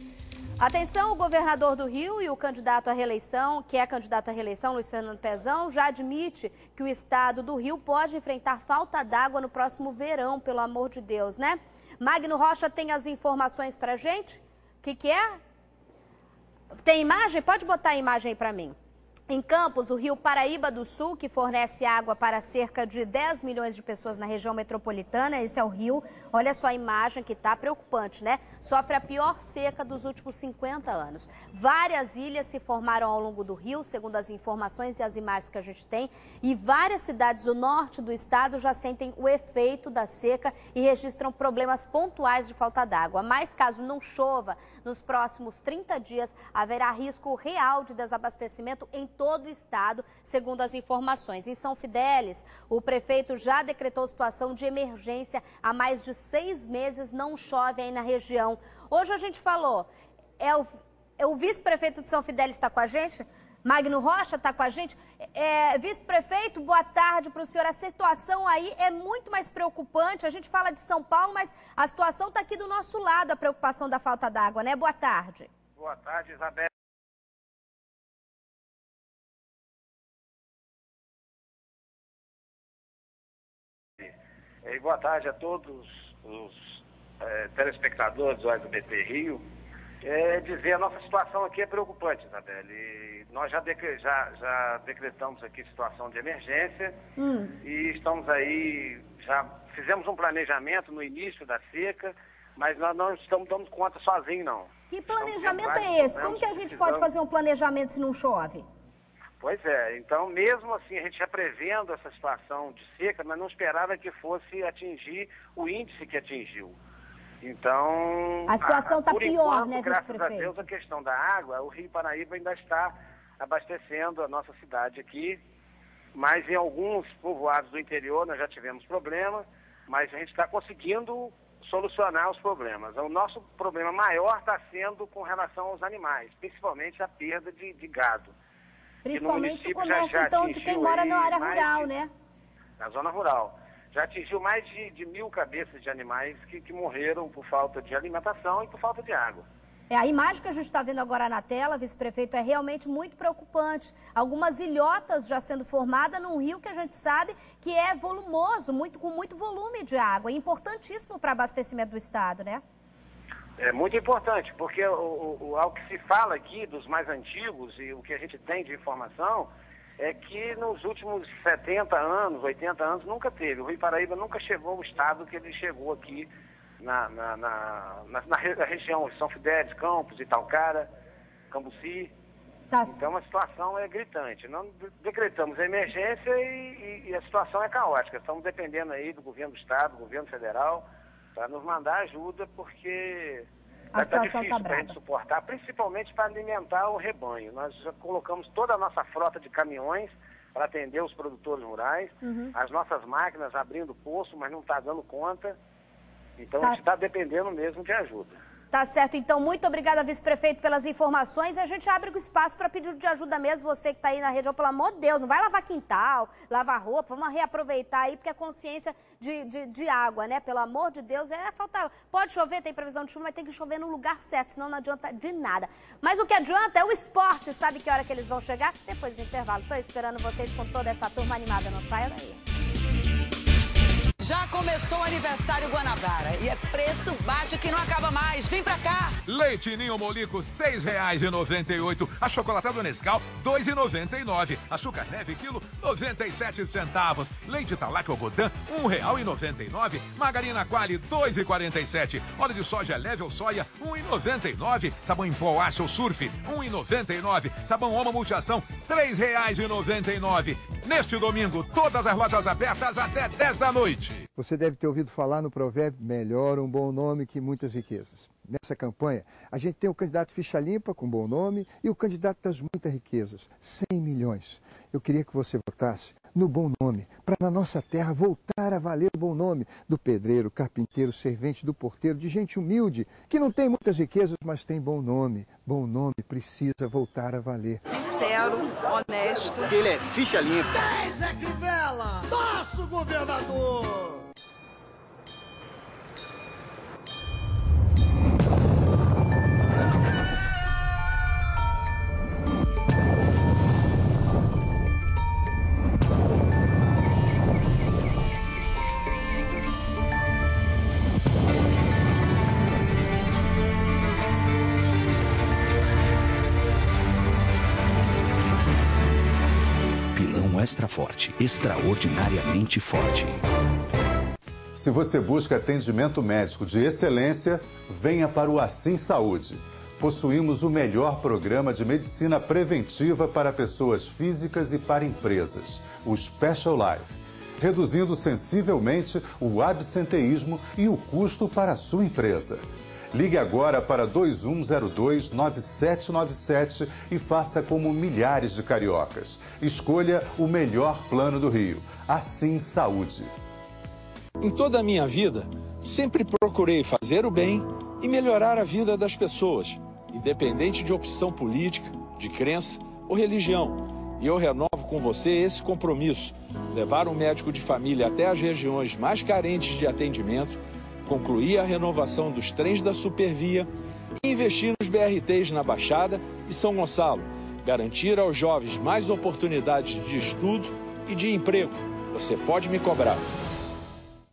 Speaker 2: Atenção, o governador do Rio e o candidato à reeleição, que é candidato à reeleição, Luiz Fernando Pezão, já admite que o estado do Rio pode enfrentar falta d'água no próximo verão, pelo amor de Deus, né? Magno Rocha tem as informações pra gente? O que é? Tem imagem? Pode botar a imagem aí pra mim. Em Campos, o rio Paraíba do Sul, que fornece água para cerca de 10 milhões de pessoas na região metropolitana, esse é o rio, olha só a imagem que está preocupante, né? Sofre a pior seca dos últimos 50 anos. Várias ilhas se formaram ao longo do rio, segundo as informações e as imagens que a gente tem, e várias cidades do norte do estado já sentem o efeito da seca e registram problemas pontuais de falta d'água. Mas caso não chova, nos próximos 30 dias haverá risco real de desabastecimento em todo o estado, segundo as informações. Em São Fidélis, o prefeito já decretou situação de emergência. Há mais de 6 meses não chove aí na região. Hoje a gente falou, o vice-prefeito de São Fidélis está com a gente? Magno Rocha está com a gente. Vice-prefeito, boa tarde para o senhor. A situação aí é muito mais preocupante. A gente fala de São Paulo, mas a situação está aqui do nosso lado, a preocupação da falta d'água, né? Boa tarde.
Speaker 17: Boa tarde, Isabel. E boa tarde a todos os telespectadores do SBT Rio. Dizer, a nossa situação aqui é preocupante, Isabelle. Nós já decretamos aqui situação de emergência e estamos aí, já fizemos um planejamento no início da seca, mas nós não estamos dando conta sozinhos, não.
Speaker 2: Que planejamento é esse? Como que a gente pode fazer um planejamento se não chove?
Speaker 17: Pois é, então mesmo assim a gente já prevendo essa situação de seca, mas não esperava que fosse atingir o índice que atingiu. Então,
Speaker 2: a situação está pior, né,
Speaker 17: vice-prefeito?
Speaker 2: Graças
Speaker 17: a Deus, a questão da água, o Rio Paraíba ainda está abastecendo a nossa cidade aqui, mas em alguns povoados do interior nós já tivemos problemas, mas a gente está conseguindo solucionar os problemas. O nosso problema maior está sendo com relação aos animais, principalmente a perda de gado.
Speaker 2: Principalmente o comércio, então, de quem mora na área rural, né?
Speaker 17: Na zona rural. Já atingiu mais de 1.000 cabeças de animais que morreram por falta de alimentação e por falta de água.
Speaker 2: A imagem que a gente está vendo agora na tela, vice-prefeito, é realmente muito preocupante. Algumas ilhotas já sendo formadas num rio que a gente sabe que é volumoso, com muito volume de água. Importantíssimo para abastecimento do estado, né?
Speaker 17: É muito importante, porque ao que se fala aqui dos mais antigos e o que a gente tem de informação é que nos últimos 70 anos, 80 anos, nunca teve. O Rio Paraíba nunca chegou ao estado que ele chegou aqui na região de São Fidélis, Campos, Italcara, Cambuci. Então a situação é gritante. Nós decretamos a emergência e a situação é caótica. Estamos dependendo aí do governo do estado, do governo federal, para nos mandar ajuda, porque
Speaker 2: a situação
Speaker 17: difícil para a gente suportar, principalmente para alimentar o rebanho. Nós já colocamos toda a nossa frota de caminhões para atender os produtores rurais, as nossas máquinas abrindo poço, mas não está dando conta. Então a gente está dependendo mesmo de ajuda.
Speaker 2: Tá certo, então, muito obrigada, vice-prefeito, pelas informações. A gente abre o espaço para pedido de ajuda mesmo, você que está aí na região, pelo amor de Deus, não vai lavar quintal, lavar roupa, vamos reaproveitar aí, porque é consciência de água, né? Pelo amor de Deus, falta. Pode chover, tem previsão de chuva, mas tem que chover no lugar certo, senão não adianta de nada. Mas o que adianta é o esporte, sabe que hora que eles vão chegar? Depois do intervalo. Estou esperando vocês com toda essa turma animada, não saia daí.
Speaker 18: Já começou o aniversário Guanabara e é preço baixo que não acaba mais. Vem pra cá!
Speaker 19: Leite Ninho Molico, R$ 6,98. Achocolatado Nescau, R$ 2,99. Açúcar neve, quilo, 97 centavos. Leite Talac Algodã, R$ 1,99. Margarina Quali, R$ 2,47. Óleo de soja Level Soia, R$ 1,99. Sabão em pó Aço Surf, R$ 1,99. Sabão Omo Multiação, R$ 3,99. Neste domingo, todas as lojas abertas até 10 da noite.
Speaker 20: Você deve ter ouvido falar no provérbio, melhor um bom nome que muitas riquezas. Nessa campanha, a gente tem o candidato ficha limpa, com bom nome, e o candidato das muitas riquezas, 100 milhões. Eu queria que você votasse no bom nome, para na nossa terra voltar a valer o bom nome do pedreiro, carpinteiro, servente, do porteiro, de gente humilde, que não tem muitas riquezas, mas tem bom nome. Bom nome precisa voltar a valer.
Speaker 18: Sincero, honesto.
Speaker 12: Ele é ficha limpa.
Speaker 7: 10 é Crivella, nosso governador!
Speaker 21: Extra Forte, extraordinariamente forte.
Speaker 22: Se você busca atendimento médico de excelência, venha para o Assim Saúde. Possuímos o melhor programa de medicina preventiva para pessoas físicas e para empresas, o Special Life, reduzindo sensivelmente o absenteísmo e o custo para a sua empresa. Ligue agora para 2102-9797 e faça como milhares de cariocas. Escolha o melhor plano do Rio. Assim Saúde.
Speaker 23: Em toda a minha vida, sempre procurei fazer o bem e melhorar a vida das pessoas, independente de opção política, de crença ou religião. E eu renovo com você esse compromisso: levar um médico de família até as regiões mais carentes de atendimento, concluir a renovação dos trens da Supervia e investir nos BRTs na Baixada e São Gonçalo, garantir aos jovens mais oportunidades de estudo e de emprego. Você pode me cobrar.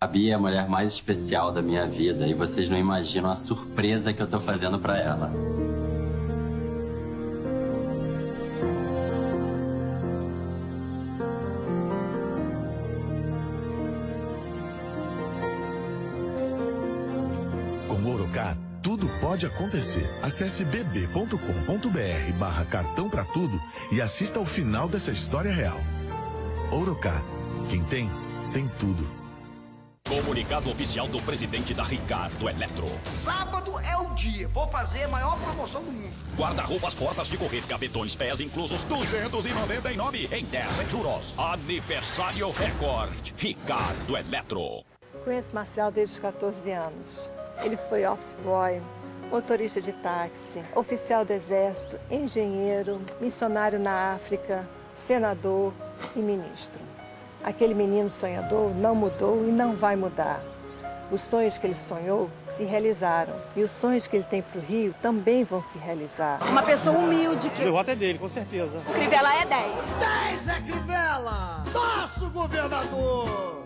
Speaker 24: A Bia é a mulher mais especial da minha vida e vocês não imaginam a surpresa que eu tô fazendo pra ela.
Speaker 25: Ourocard, tudo pode acontecer. Acesse bb.com.br/cartão pra tudo e assista ao final dessa história real. Ourocard, quem tem, tem tudo.
Speaker 26: Comunicado oficial do presidente da Ricardo Eletro.
Speaker 27: Sábado é o dia. Vou fazer a maior promoção do mundo.
Speaker 26: Guarda-roupas, portas de correr, gavetões, pés inclusos, 299 em 10 juros. Aniversário recorde. Ricardo Eletro.
Speaker 28: Conheço Marcel desde os 14 anos. Ele foi office boy, motorista de táxi, oficial do exército, engenheiro, missionário na África, senador e ministro. Aquele menino sonhador não mudou e não vai mudar. Os sonhos que ele sonhou se realizaram e os sonhos que ele tem para o Rio também vão se realizar. Uma pessoa humilde que...
Speaker 29: O voto é dele, com certeza.
Speaker 28: Crivella é 10.
Speaker 7: 10 é Crivella, nosso governador!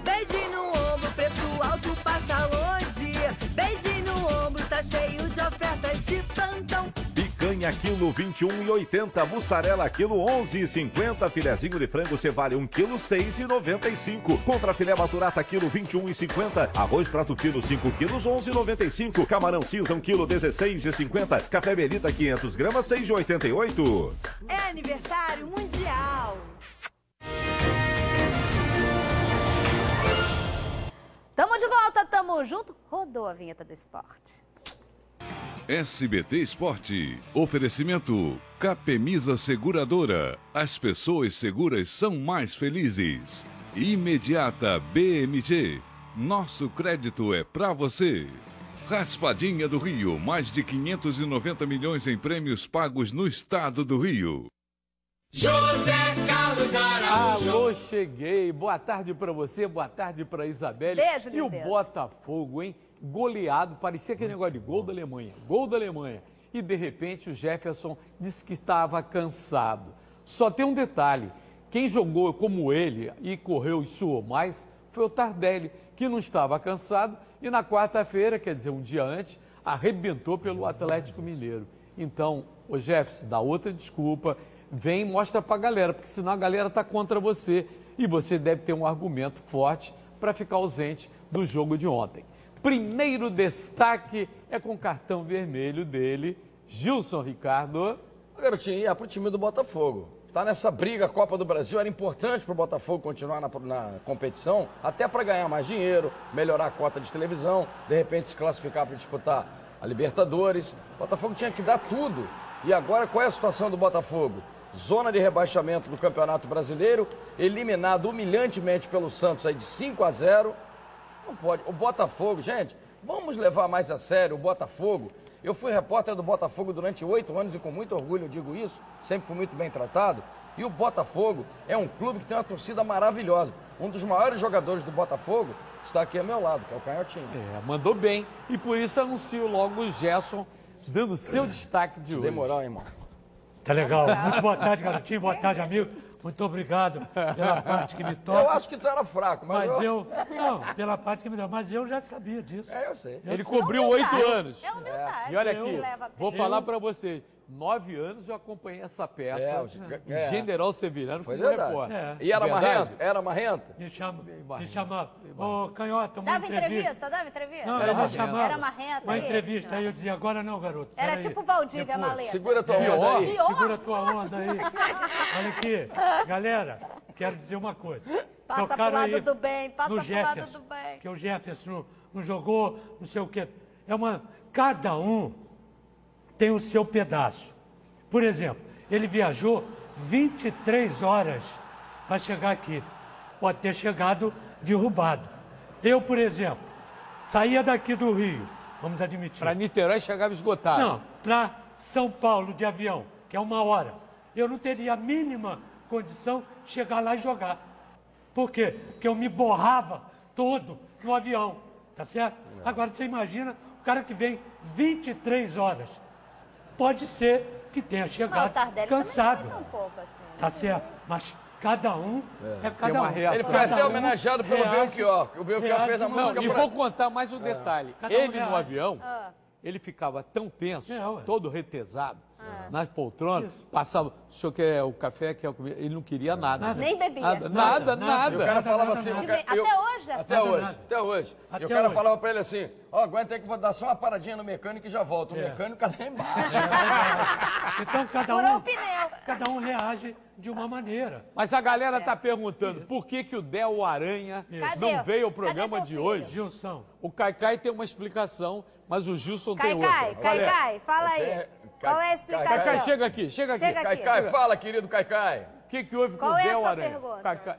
Speaker 30: Beijinho no ombro, preço alto passa longe. Beijinho no ombro, tá cheio de ofertas de plantão.
Speaker 31: Picanha quilo 21,80, mussarela quilo 11,50, filezinho de frango cevale 1 quilo 6,95, contra filé maturata quilo 21,50, arroz prato fino 5 quilos 11,95, camarão cinza 1 quilo 16,50, café Melita 500 gramas 6,88.
Speaker 30: É aniversário mundial.
Speaker 2: Tamo de volta, tamo junto. Rodou a vinheta do esporte.
Speaker 1: SBT Esporte. Oferecimento Capemisa Seguradora. As pessoas seguras são mais felizes. Imediata BMG. Nosso crédito é pra você. Raspadinha do Rio, mais de 590 milhões em prêmios pagos no estado do Rio.
Speaker 3: José Carlos Araújo.
Speaker 5: Alô, cheguei. Boa tarde pra você, boa tarde pra Isabelle.
Speaker 2: Beijo,
Speaker 5: E o
Speaker 2: lindeza.
Speaker 5: Botafogo, hein? Goleado, parecia aquele negócio de gol da Alemanha. Gol da Alemanha. E de repente o Jefferson disse que estava cansado. Só tem um detalhe, quem jogou como ele e correu e suou mais foi o Tardelli, que não estava cansado e na quarta-feira, quer dizer, um dia antes, arrebentou pelo Atlético Mineiro. Então, o Jefferson, dá outra desculpa, vem e mostra pra galera, porque senão a galera tá contra você e você deve ter um argumento forte para ficar ausente do jogo de ontem. Primeiro destaque é com o cartão vermelho dele, Gilson Ricardo.
Speaker 6: Garotinho, ia pro time do Botafogo. Tá nessa briga, a Copa do Brasil, era importante pro Botafogo continuar na competição, até para ganhar mais dinheiro, melhorar a cota de televisão, de repente se classificar para disputar a Libertadores. O Botafogo tinha que dar tudo. E agora, qual é a situação do Botafogo? Zona de rebaixamento do Campeonato Brasileiro, eliminado humilhantemente pelo Santos aí de 5-0. Não pode. O Botafogo, gente, vamos levar mais a sério o Botafogo. Eu fui repórter do Botafogo durante 8 anos e com muito orgulho eu digo isso, sempre fui muito bem tratado. E o Botafogo é um clube que tem uma torcida maravilhosa. Um dos maiores jogadores do Botafogo está aqui ao meu lado, que é o Canhotinho.
Speaker 5: Mandou bem e por isso anuncio logo o Gerson dando seu destaque de hoje.
Speaker 6: Demorar, irmão.
Speaker 8: Tá legal. Muito boa tarde, garotinho. Boa tarde, amigo. Muito obrigado pela parte que me toca.
Speaker 6: Eu acho que tu era fraco, mas
Speaker 8: eu... Não, pela parte que me deu. Mas eu já sabia disso.
Speaker 6: Eu sei.
Speaker 5: Ele cobriu 8 anos.
Speaker 2: É humildade.
Speaker 5: E olha aqui, vou falar pra você. 9 anos eu acompanhei essa peça. General Sevilhano
Speaker 6: foi
Speaker 5: como
Speaker 6: verdade.
Speaker 5: repórter.
Speaker 6: E era
Speaker 5: Verdade?
Speaker 6: marrento? Era marrento?
Speaker 8: Me chamava. Ô, Canhota, uma
Speaker 2: Dava
Speaker 8: entrevista.
Speaker 2: Dava entrevista?
Speaker 8: Não, ela me chamava.
Speaker 2: Era marrento.
Speaker 8: Uma entrevista. Aí eu dizia, agora não, garoto.
Speaker 2: Era
Speaker 8: Pera
Speaker 2: tipo
Speaker 8: aí.
Speaker 2: Valdívia Maleta.
Speaker 6: Segura tua onda aí.
Speaker 8: Segura tua onda aí. Olha aqui. Galera, quero dizer uma coisa.
Speaker 2: Passa pro
Speaker 8: Tocaram
Speaker 2: lado
Speaker 8: aí
Speaker 2: do bem, passa
Speaker 8: no
Speaker 2: pro
Speaker 8: Jefferson,
Speaker 2: lado do bem.
Speaker 8: que o Jefferson não jogou, não sei o quê. Cada um tem o seu pedaço. Por exemplo, ele viajou 23 horas para chegar aqui. Pode ter chegado derrubado. Eu, por exemplo, saía daqui do Rio, vamos admitir.
Speaker 5: Para Niterói chegava esgotado.
Speaker 8: Não, para São Paulo de avião, que é 1 hora. Eu não teria a mínima condição de chegar lá e jogar. Por quê? Porque eu me borrava todo no avião, tá certo? Agora você imagina o cara que vem 23 horas. Pode ser que tenha chegado cansado.
Speaker 2: Um pouco, assim.
Speaker 8: Tá certo, mas cada um é cada um.
Speaker 6: Ele foi até homenageado pelo Belchior. O Belchior fez a música
Speaker 5: E vou contar mais um detalhe. Ele no avião, ele ficava tão tenso, todo retesado, nas poltronas, passava, o senhor quer o café, quer a comida, ele não queria nada.
Speaker 2: Nem bebia.
Speaker 6: Nada. E o cara falava assim...
Speaker 2: Até
Speaker 6: hoje. E o cara falava pra ele assim, aguenta aí que eu vou dar só uma paradinha no mecânico e já volto. O mecânico lá embaixo.
Speaker 8: Então cada um reage de uma maneira.
Speaker 5: Mas a galera tá perguntando, por que o Del Aranha não veio ao programa de hoje?
Speaker 8: Gilson.
Speaker 5: O Caicai tem uma explicação, mas o Gilson tem outra.
Speaker 2: Caicai, fala aí. Qual é a explicação?
Speaker 5: Caicai, chega aqui.
Speaker 6: Caicai, fala, querido Caicai.
Speaker 5: O que houve com o Del Aranha?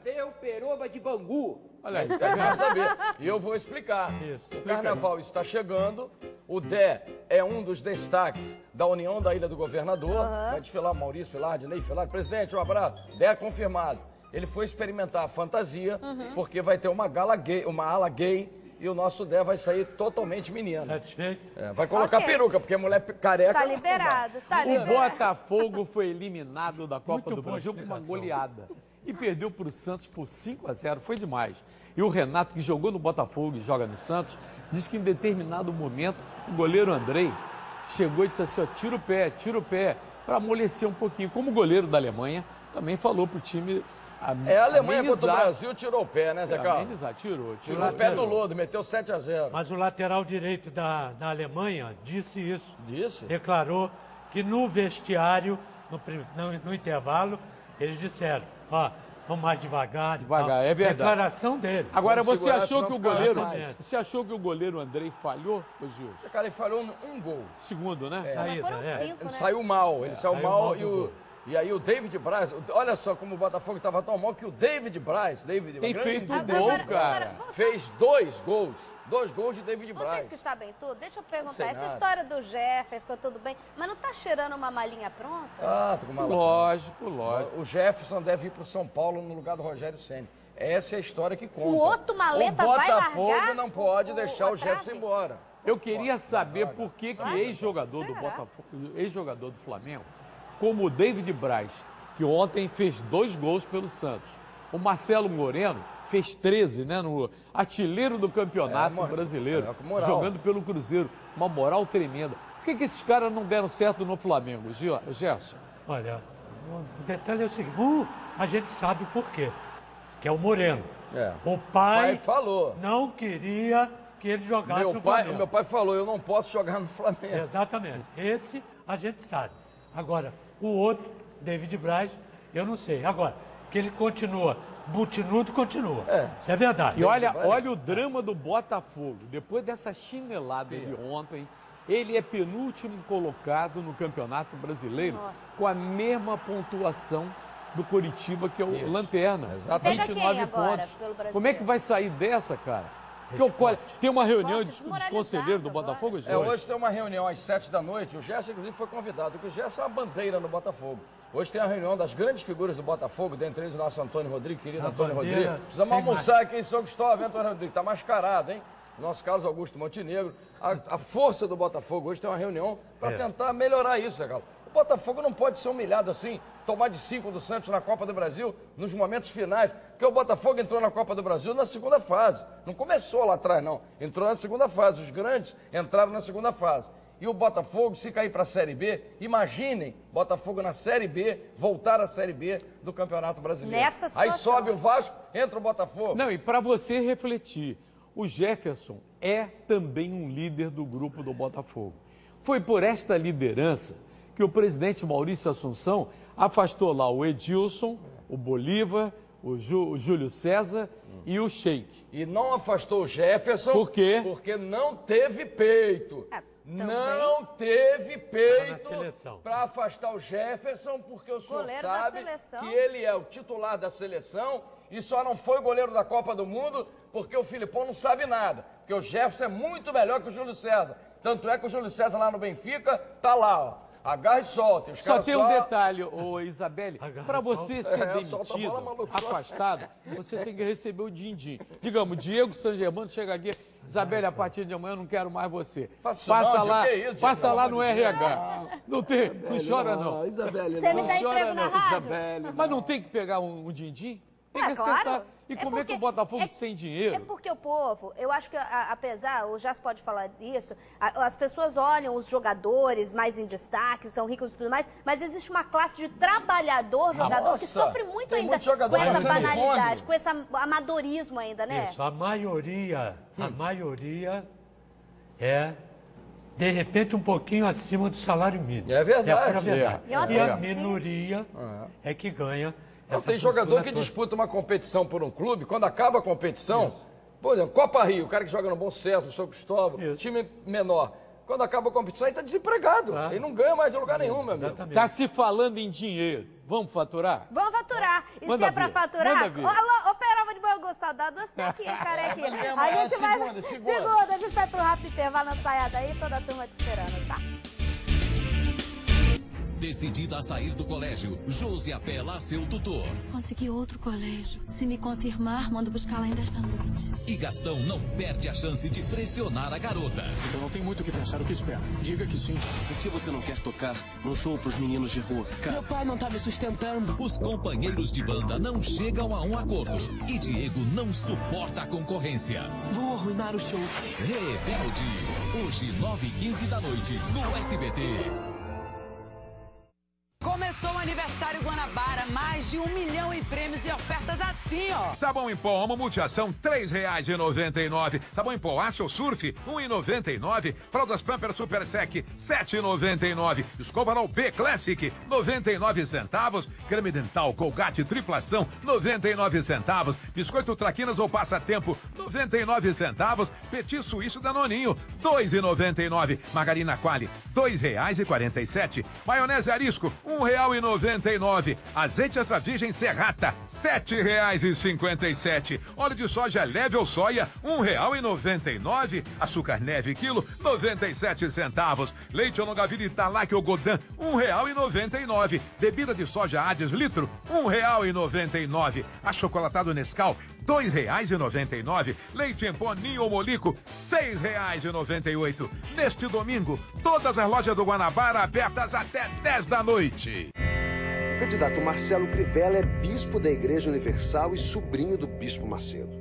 Speaker 3: Deu peroba de Bangu.
Speaker 6: Olha aí, quer saber. E eu vou explicar. O carnaval está chegando. O Dé é um dos destaques da União da Ilha do Governador. Vai desfilar Maurício Filardi, Ney Filardi. Presidente, um abraço. Dé é confirmado. Ele foi experimentar a fantasia, porque vai ter uma gala gay, uma ala gay. E o nosso Dé vai sair totalmente menino.
Speaker 8: Satisfeito?
Speaker 6: Vai colocar peruca, porque mulher careca...
Speaker 2: Tá liberado,
Speaker 5: O Botafogo foi eliminado da Copa do Brasil com uma goleada. E perdeu para o Santos por 5-0. Foi demais. E o Renato, que jogou no Botafogo e joga no Santos, disse que em determinado momento o goleiro Andrei chegou e disse assim, tira o pé, para amolecer um pouquinho. Como o goleiro da Alemanha também falou para o time...
Speaker 6: a Alemanha contra o Brasil tirou o pé, né, Zé Carlos?
Speaker 5: Tirou
Speaker 6: o pé do lodo, meteu 7-0.
Speaker 8: Mas o lateral direito da Alemanha disse isso.
Speaker 6: Disse?
Speaker 8: Declarou que no vestiário, no intervalo, eles disseram, vamos mais devagar.
Speaker 5: É verdade.
Speaker 8: Declaração dele.
Speaker 5: Agora, você achou que o goleiro Andrei falhou, Gilson?
Speaker 6: Cara, ele falhou um gol.
Speaker 5: Segundo, né?
Speaker 8: Saída,
Speaker 6: Ele saiu mal. Ele saiu mal E aí o David Braz, olha só como o Botafogo estava tão mal que o David Braz,
Speaker 5: tem feito gol, cara.
Speaker 6: Fez 2 gols. 2 gols de David Braz.
Speaker 2: Vocês que sabem tudo, deixa eu perguntar, essa
Speaker 6: nada.
Speaker 2: história do Jefferson, tudo bem, mas não tá cheirando uma malinha pronta?
Speaker 6: Ah, tá com uma
Speaker 5: Lógico.
Speaker 6: O Jefferson deve ir pro São Paulo no lugar do Rogério Ceni. Essa é a história que conta.
Speaker 2: O outro maleta
Speaker 6: o
Speaker 2: vai
Speaker 6: Botafogo
Speaker 2: largar
Speaker 6: não pode deixar o Jefferson embora.
Speaker 5: Eu queria saber por que ex-jogador do Botafogo, ex-jogador do Flamengo, como o David Braz, que ontem fez 2 gols pelo Santos. O Marcelo Moreno fez 13, né? No artilheiro do campeonato brasileiro, jogando pelo Cruzeiro. Uma moral tremenda. Por que esses caras não deram certo no Flamengo, Gerson?
Speaker 8: Olha, o detalhe é o seguinte, a gente sabe por quê, que é o Moreno. O pai
Speaker 6: falou.
Speaker 8: Não queria que ele jogasse no Flamengo.
Speaker 6: Meu pai falou, eu não posso jogar no Flamengo.
Speaker 8: Exatamente. Esse a gente sabe. Agora, o outro, David Braz, eu não sei. Agora, que ele continua, butinudo, continua. Isso é verdade.
Speaker 5: E olha o drama do Botafogo. Depois dessa chinelada de ontem, ele é penúltimo colocado no Campeonato Brasileiro com a mesma pontuação do Coritiba, que é o Lanterna.
Speaker 2: Exatamente.
Speaker 5: 29 pontos. Como é que vai sair dessa, cara? Tem uma reunião dos conselheiros do Botafogo?
Speaker 6: Hoje tem uma reunião às 7 da noite. O Gerson, inclusive, foi convidado, porque o Gerson é uma bandeira no Botafogo. Hoje tem a reunião das grandes figuras do Botafogo, dentre eles o nosso Antônio Rodrigues, querido Antônio Rodrigues. Precisamos almoçar aqui em São Cristóvão, Antônio Rodrigues. Está mascarado, hein? O nosso Carlos Augusto Montenegro. A força do Botafogo hoje tem uma reunião para tentar melhorar isso, cara. O Botafogo não pode ser humilhado assim, tomar de 5 do Santos na Copa do Brasil nos momentos finais, porque o Botafogo entrou na Copa do Brasil na segunda fase. Não começou lá atrás, não. Entrou na segunda fase. Os grandes entraram na segunda fase. E o Botafogo, se cair para a Série B, imaginem, Botafogo na Série B, voltar à Série B do Campeonato Brasileiro.
Speaker 2: Nessa situação.
Speaker 6: Aí sobe o Vasco, entra o Botafogo.
Speaker 5: Não, e para você refletir, o Jefferson é também um líder do grupo do Botafogo. Foi por esta liderança que o presidente Maurício Assunção afastou lá o Edilson, o Bolívar, o Júlio César e o Sheik.
Speaker 6: E não afastou o Jefferson.
Speaker 5: Por quê?
Speaker 6: Porque não teve peito. Não teve peito para afastar o Jefferson, porque o senhor sabe que ele é o titular da seleção e só não foi goleiro da Copa do Mundo porque o Filipão não sabe nada. Porque o Jefferson é muito melhor que o Júlio César. Tanto é que o Júlio César lá no Benfica tá lá, ó. Agarra e solta. Os
Speaker 5: só tem um detalhe, Isabelle, para você ser demitido, afastado, você tem que receber o din-din. Digamos, o Diego San Germano chega aqui, Isabelle, a partir de amanhã eu não quero mais você. Passa lá no RH. Não chora não.
Speaker 2: Isabelle, você me dá emprego na rádio?
Speaker 5: Mas não tem que pegar um din-din? Tem que acertar. Claro. E como é que o Botafogo sem dinheiro?
Speaker 2: É porque o povo, eu acho que apesar, o Jass pode falar disso, as pessoas olham os jogadores mais em destaque, são ricos e tudo mais, mas existe uma classe de jogador que sofre muito ainda com essa banalidade, com esse amadorismo ainda, né?
Speaker 8: Isso, a maioria é, de repente, um pouquinho acima do salário mínimo.
Speaker 6: É verdade.
Speaker 8: E a minoria é que ganha.
Speaker 6: Não, tem jogador que disputa uma competição por um clube, quando acaba a competição, por exemplo, Copa Rio, o cara que joga no Bom Sucesso, no São Cristóvão, time menor. Quando acaba a competição, ele está desempregado. Ele não ganha mais em lugar nenhum, meu amigo.
Speaker 5: Está se falando em dinheiro. Vamos faturar?
Speaker 2: Vamos faturar. E se é para faturar, operava de Bangu, saudade você aqui, carequinha. A gente vai... Segunda, a gente vai pro rápido intervalo na saiada aí, toda a turma te esperando, tá?
Speaker 4: Decidida a sair do colégio, Josi apela a seu tutor.
Speaker 9: Consegui outro colégio. Se me confirmar, mando buscá-la ainda esta noite.
Speaker 4: E Gastão não perde a chance de pressionar a garota.
Speaker 10: Então não tem muito o que pensar, o que espera? Diga que sim.
Speaker 11: Por que você não quer tocar num show pros meninos de rua?
Speaker 9: Meu pai não tá me sustentando.
Speaker 4: Os companheiros de banda não chegam a um acordo. E Diego não suporta a concorrência.
Speaker 9: Vou arruinar o show.
Speaker 4: Rebelde. Hoje, 9h15 da noite, no SBT.
Speaker 18: Começou o aniversário Guanabara, mais de 1 milhão em prêmios e ofertas assim, ó.
Speaker 13: Sabão em pó Omo Multiação, R$ 3,99. Sabão em pó Aço Surf, R$ 1,99. Fraldas Pampers Super Sec, R$ 7,99. Escovarol B Classic, 99 centavos. Creme dental Colgate Triplação, 99 centavos. Biscoito Traquinas ou Passatempo, 99 centavos. Petit Suíço Danoninho, 2,99. Margarina Quali, R$ 2,47. Maionese Arisco, R$ R$1,99. Azeite extra virgem Serrata, R$7,57. Óleo de soja Level Soia, R$1,99. Açúcar neve quilo, 97 centavos. Leite Longa-Vida Italac ou Godin, R$1,99. Bebida de soja Hades litro, R$1,99. Achocolatado Nescau, R$2,99. Leite em pó Ninho Molico, R$6,98. Neste domingo, todas as lojas do Guanabara abertas até 10 da noite.
Speaker 12: O candidato Marcelo Crivella é bispo da Igreja Universal e sobrinho do bispo Macedo.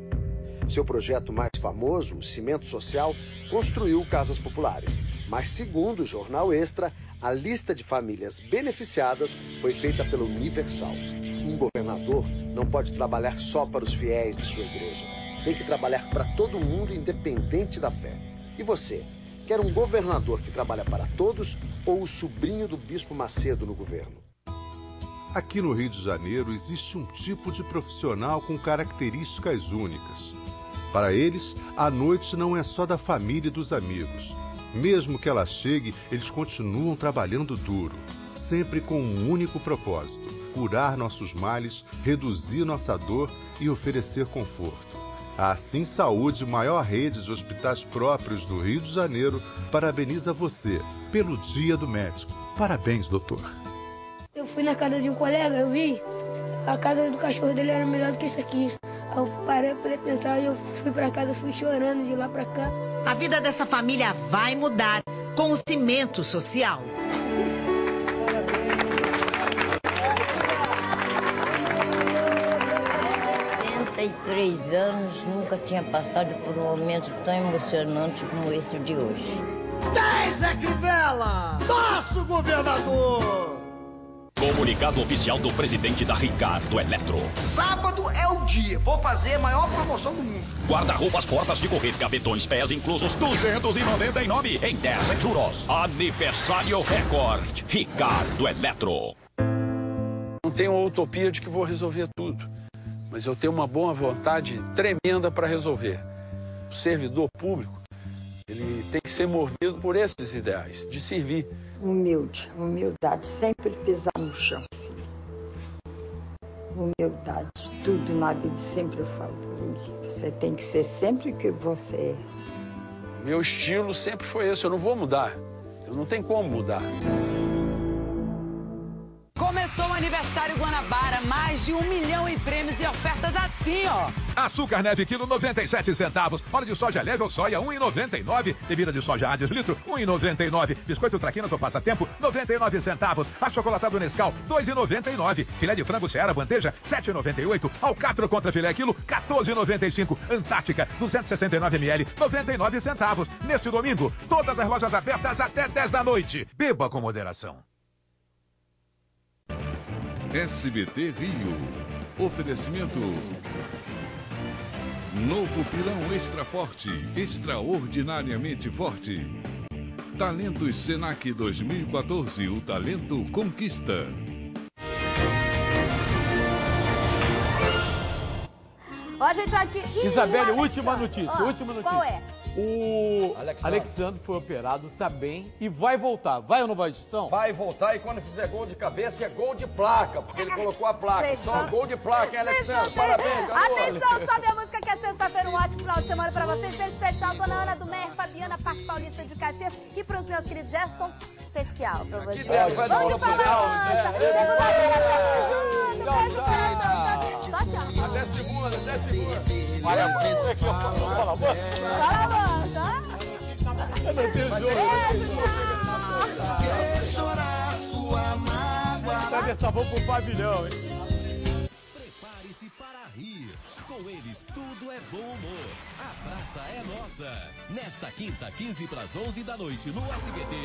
Speaker 12: Seu projeto mais famoso, o Cimento Social, construiu casas populares. Mas, segundo o Jornal Extra, a lista de famílias beneficiadas foi feita pela Universal. Um governador não pode trabalhar só para os fiéis de sua igreja. Tem que trabalhar para todo mundo, independente da fé. E você, quer um governador que trabalha para todos ou o sobrinho do bispo Macedo no governo?
Speaker 14: Aqui no Rio de Janeiro existe um tipo de profissional com características únicas. Para eles, a noite não é só da família e dos amigos. Mesmo que ela chegue, eles continuam trabalhando duro, sempre com um único propósito: curar nossos males, reduzir nossa dor e oferecer conforto. A Assim Saúde, maior rede de hospitais próprios do Rio de Janeiro, parabeniza você pelo Dia do Médico. Parabéns, doutor.
Speaker 15: Eu fui na casa de um colega, eu vi, a casa do cachorro dele era melhor do que isso aqui. Eu parei para pensar e eu fui para casa, fui chorando de lá para cá.
Speaker 16: A vida dessa família vai mudar com o Cimento Social.
Speaker 17: 33 anos, nunca tinha passado por um momento tão emocionante como esse de hoje.
Speaker 27: 10 é Crivella, nosso governador!
Speaker 26: Comunicado oficial do presidente da Ricardo Eletro.
Speaker 27: Sábado é o dia, vou fazer a maior promoção do mundo.
Speaker 26: Guarda-roupas, portas de correr, gavetões, pés inclusos, 299 em 10 juros. Aniversário recorde, Ricardo Eletro.
Speaker 19: Não tenho a utopia de que vou resolver tudo, mas eu tenho uma boa vontade tremenda para resolver. O servidor público, ele tem que ser movido por esses ideais, de servir.
Speaker 20: Humildade, sempre pisar no chão. Humildade, tudo na vida, sempre eu falo por ele. Você tem que ser sempre o que você é.
Speaker 19: Meu estilo sempre foi esse, eu não vou mudar. Eu não tenho como mudar.
Speaker 18: Começou o aniversário Guanabara, mais de 1 milhão em prêmios e ofertas assim, ó.
Speaker 13: Açúcar neve quilo, 97 centavos. Óleo de soja Level Soia, R$1,99. Bebida de soja Hades litro, R$1,99. Biscoito Traquinas ou Passatempo, 99 centavos. Achocolatado Nescau, R$2,99. Filé de frango Seara Bandeja, R$7,98. Alcatro contra filé quilo, R$14,95. Antártica, 269 ml, 99 centavos. Neste domingo, todas as lojas abertas até 10 da noite. Beba com moderação.
Speaker 1: SBT Rio. Oferecimento. Novo pilão extra forte, extraordinariamente forte. Talentos Senac 2014, o talento conquista.
Speaker 2: Ó, gente, aqui...
Speaker 5: Isabelle, última notícia, última notícia.
Speaker 2: Qual é?
Speaker 5: O Alexandre foi operado, tá bem e vai voltar. Vai ou não vai, Justição?
Speaker 6: Vai voltar e quando fizer gol de cabeça é gol de placa, porque ele colocou a placa. Só gol de placa, hein, Alexandre? Parabéns, garoto.
Speaker 2: Atenção, sobe a música que é sexta-feira, um ótimo final de semana pra vocês. Beijo especial, dona Ana do Mer, Fabiana, Parque Paulista de Caxias. E pros meus queridos Gerson, especial pra vocês.
Speaker 6: Vamos pra balança. Até segunda, até segunda.
Speaker 5: Olha, isso aqui, ó. Fala a boca.
Speaker 2: Fala a boca.
Speaker 5: Eu não tenho jogo. Sabe essa boca pro pavilhão, hein?
Speaker 4: Prepare-se para rir. Com eles, tudo é bom humor. A praça é nossa. Nesta quinta, 15 para as 11 da noite, no SBT.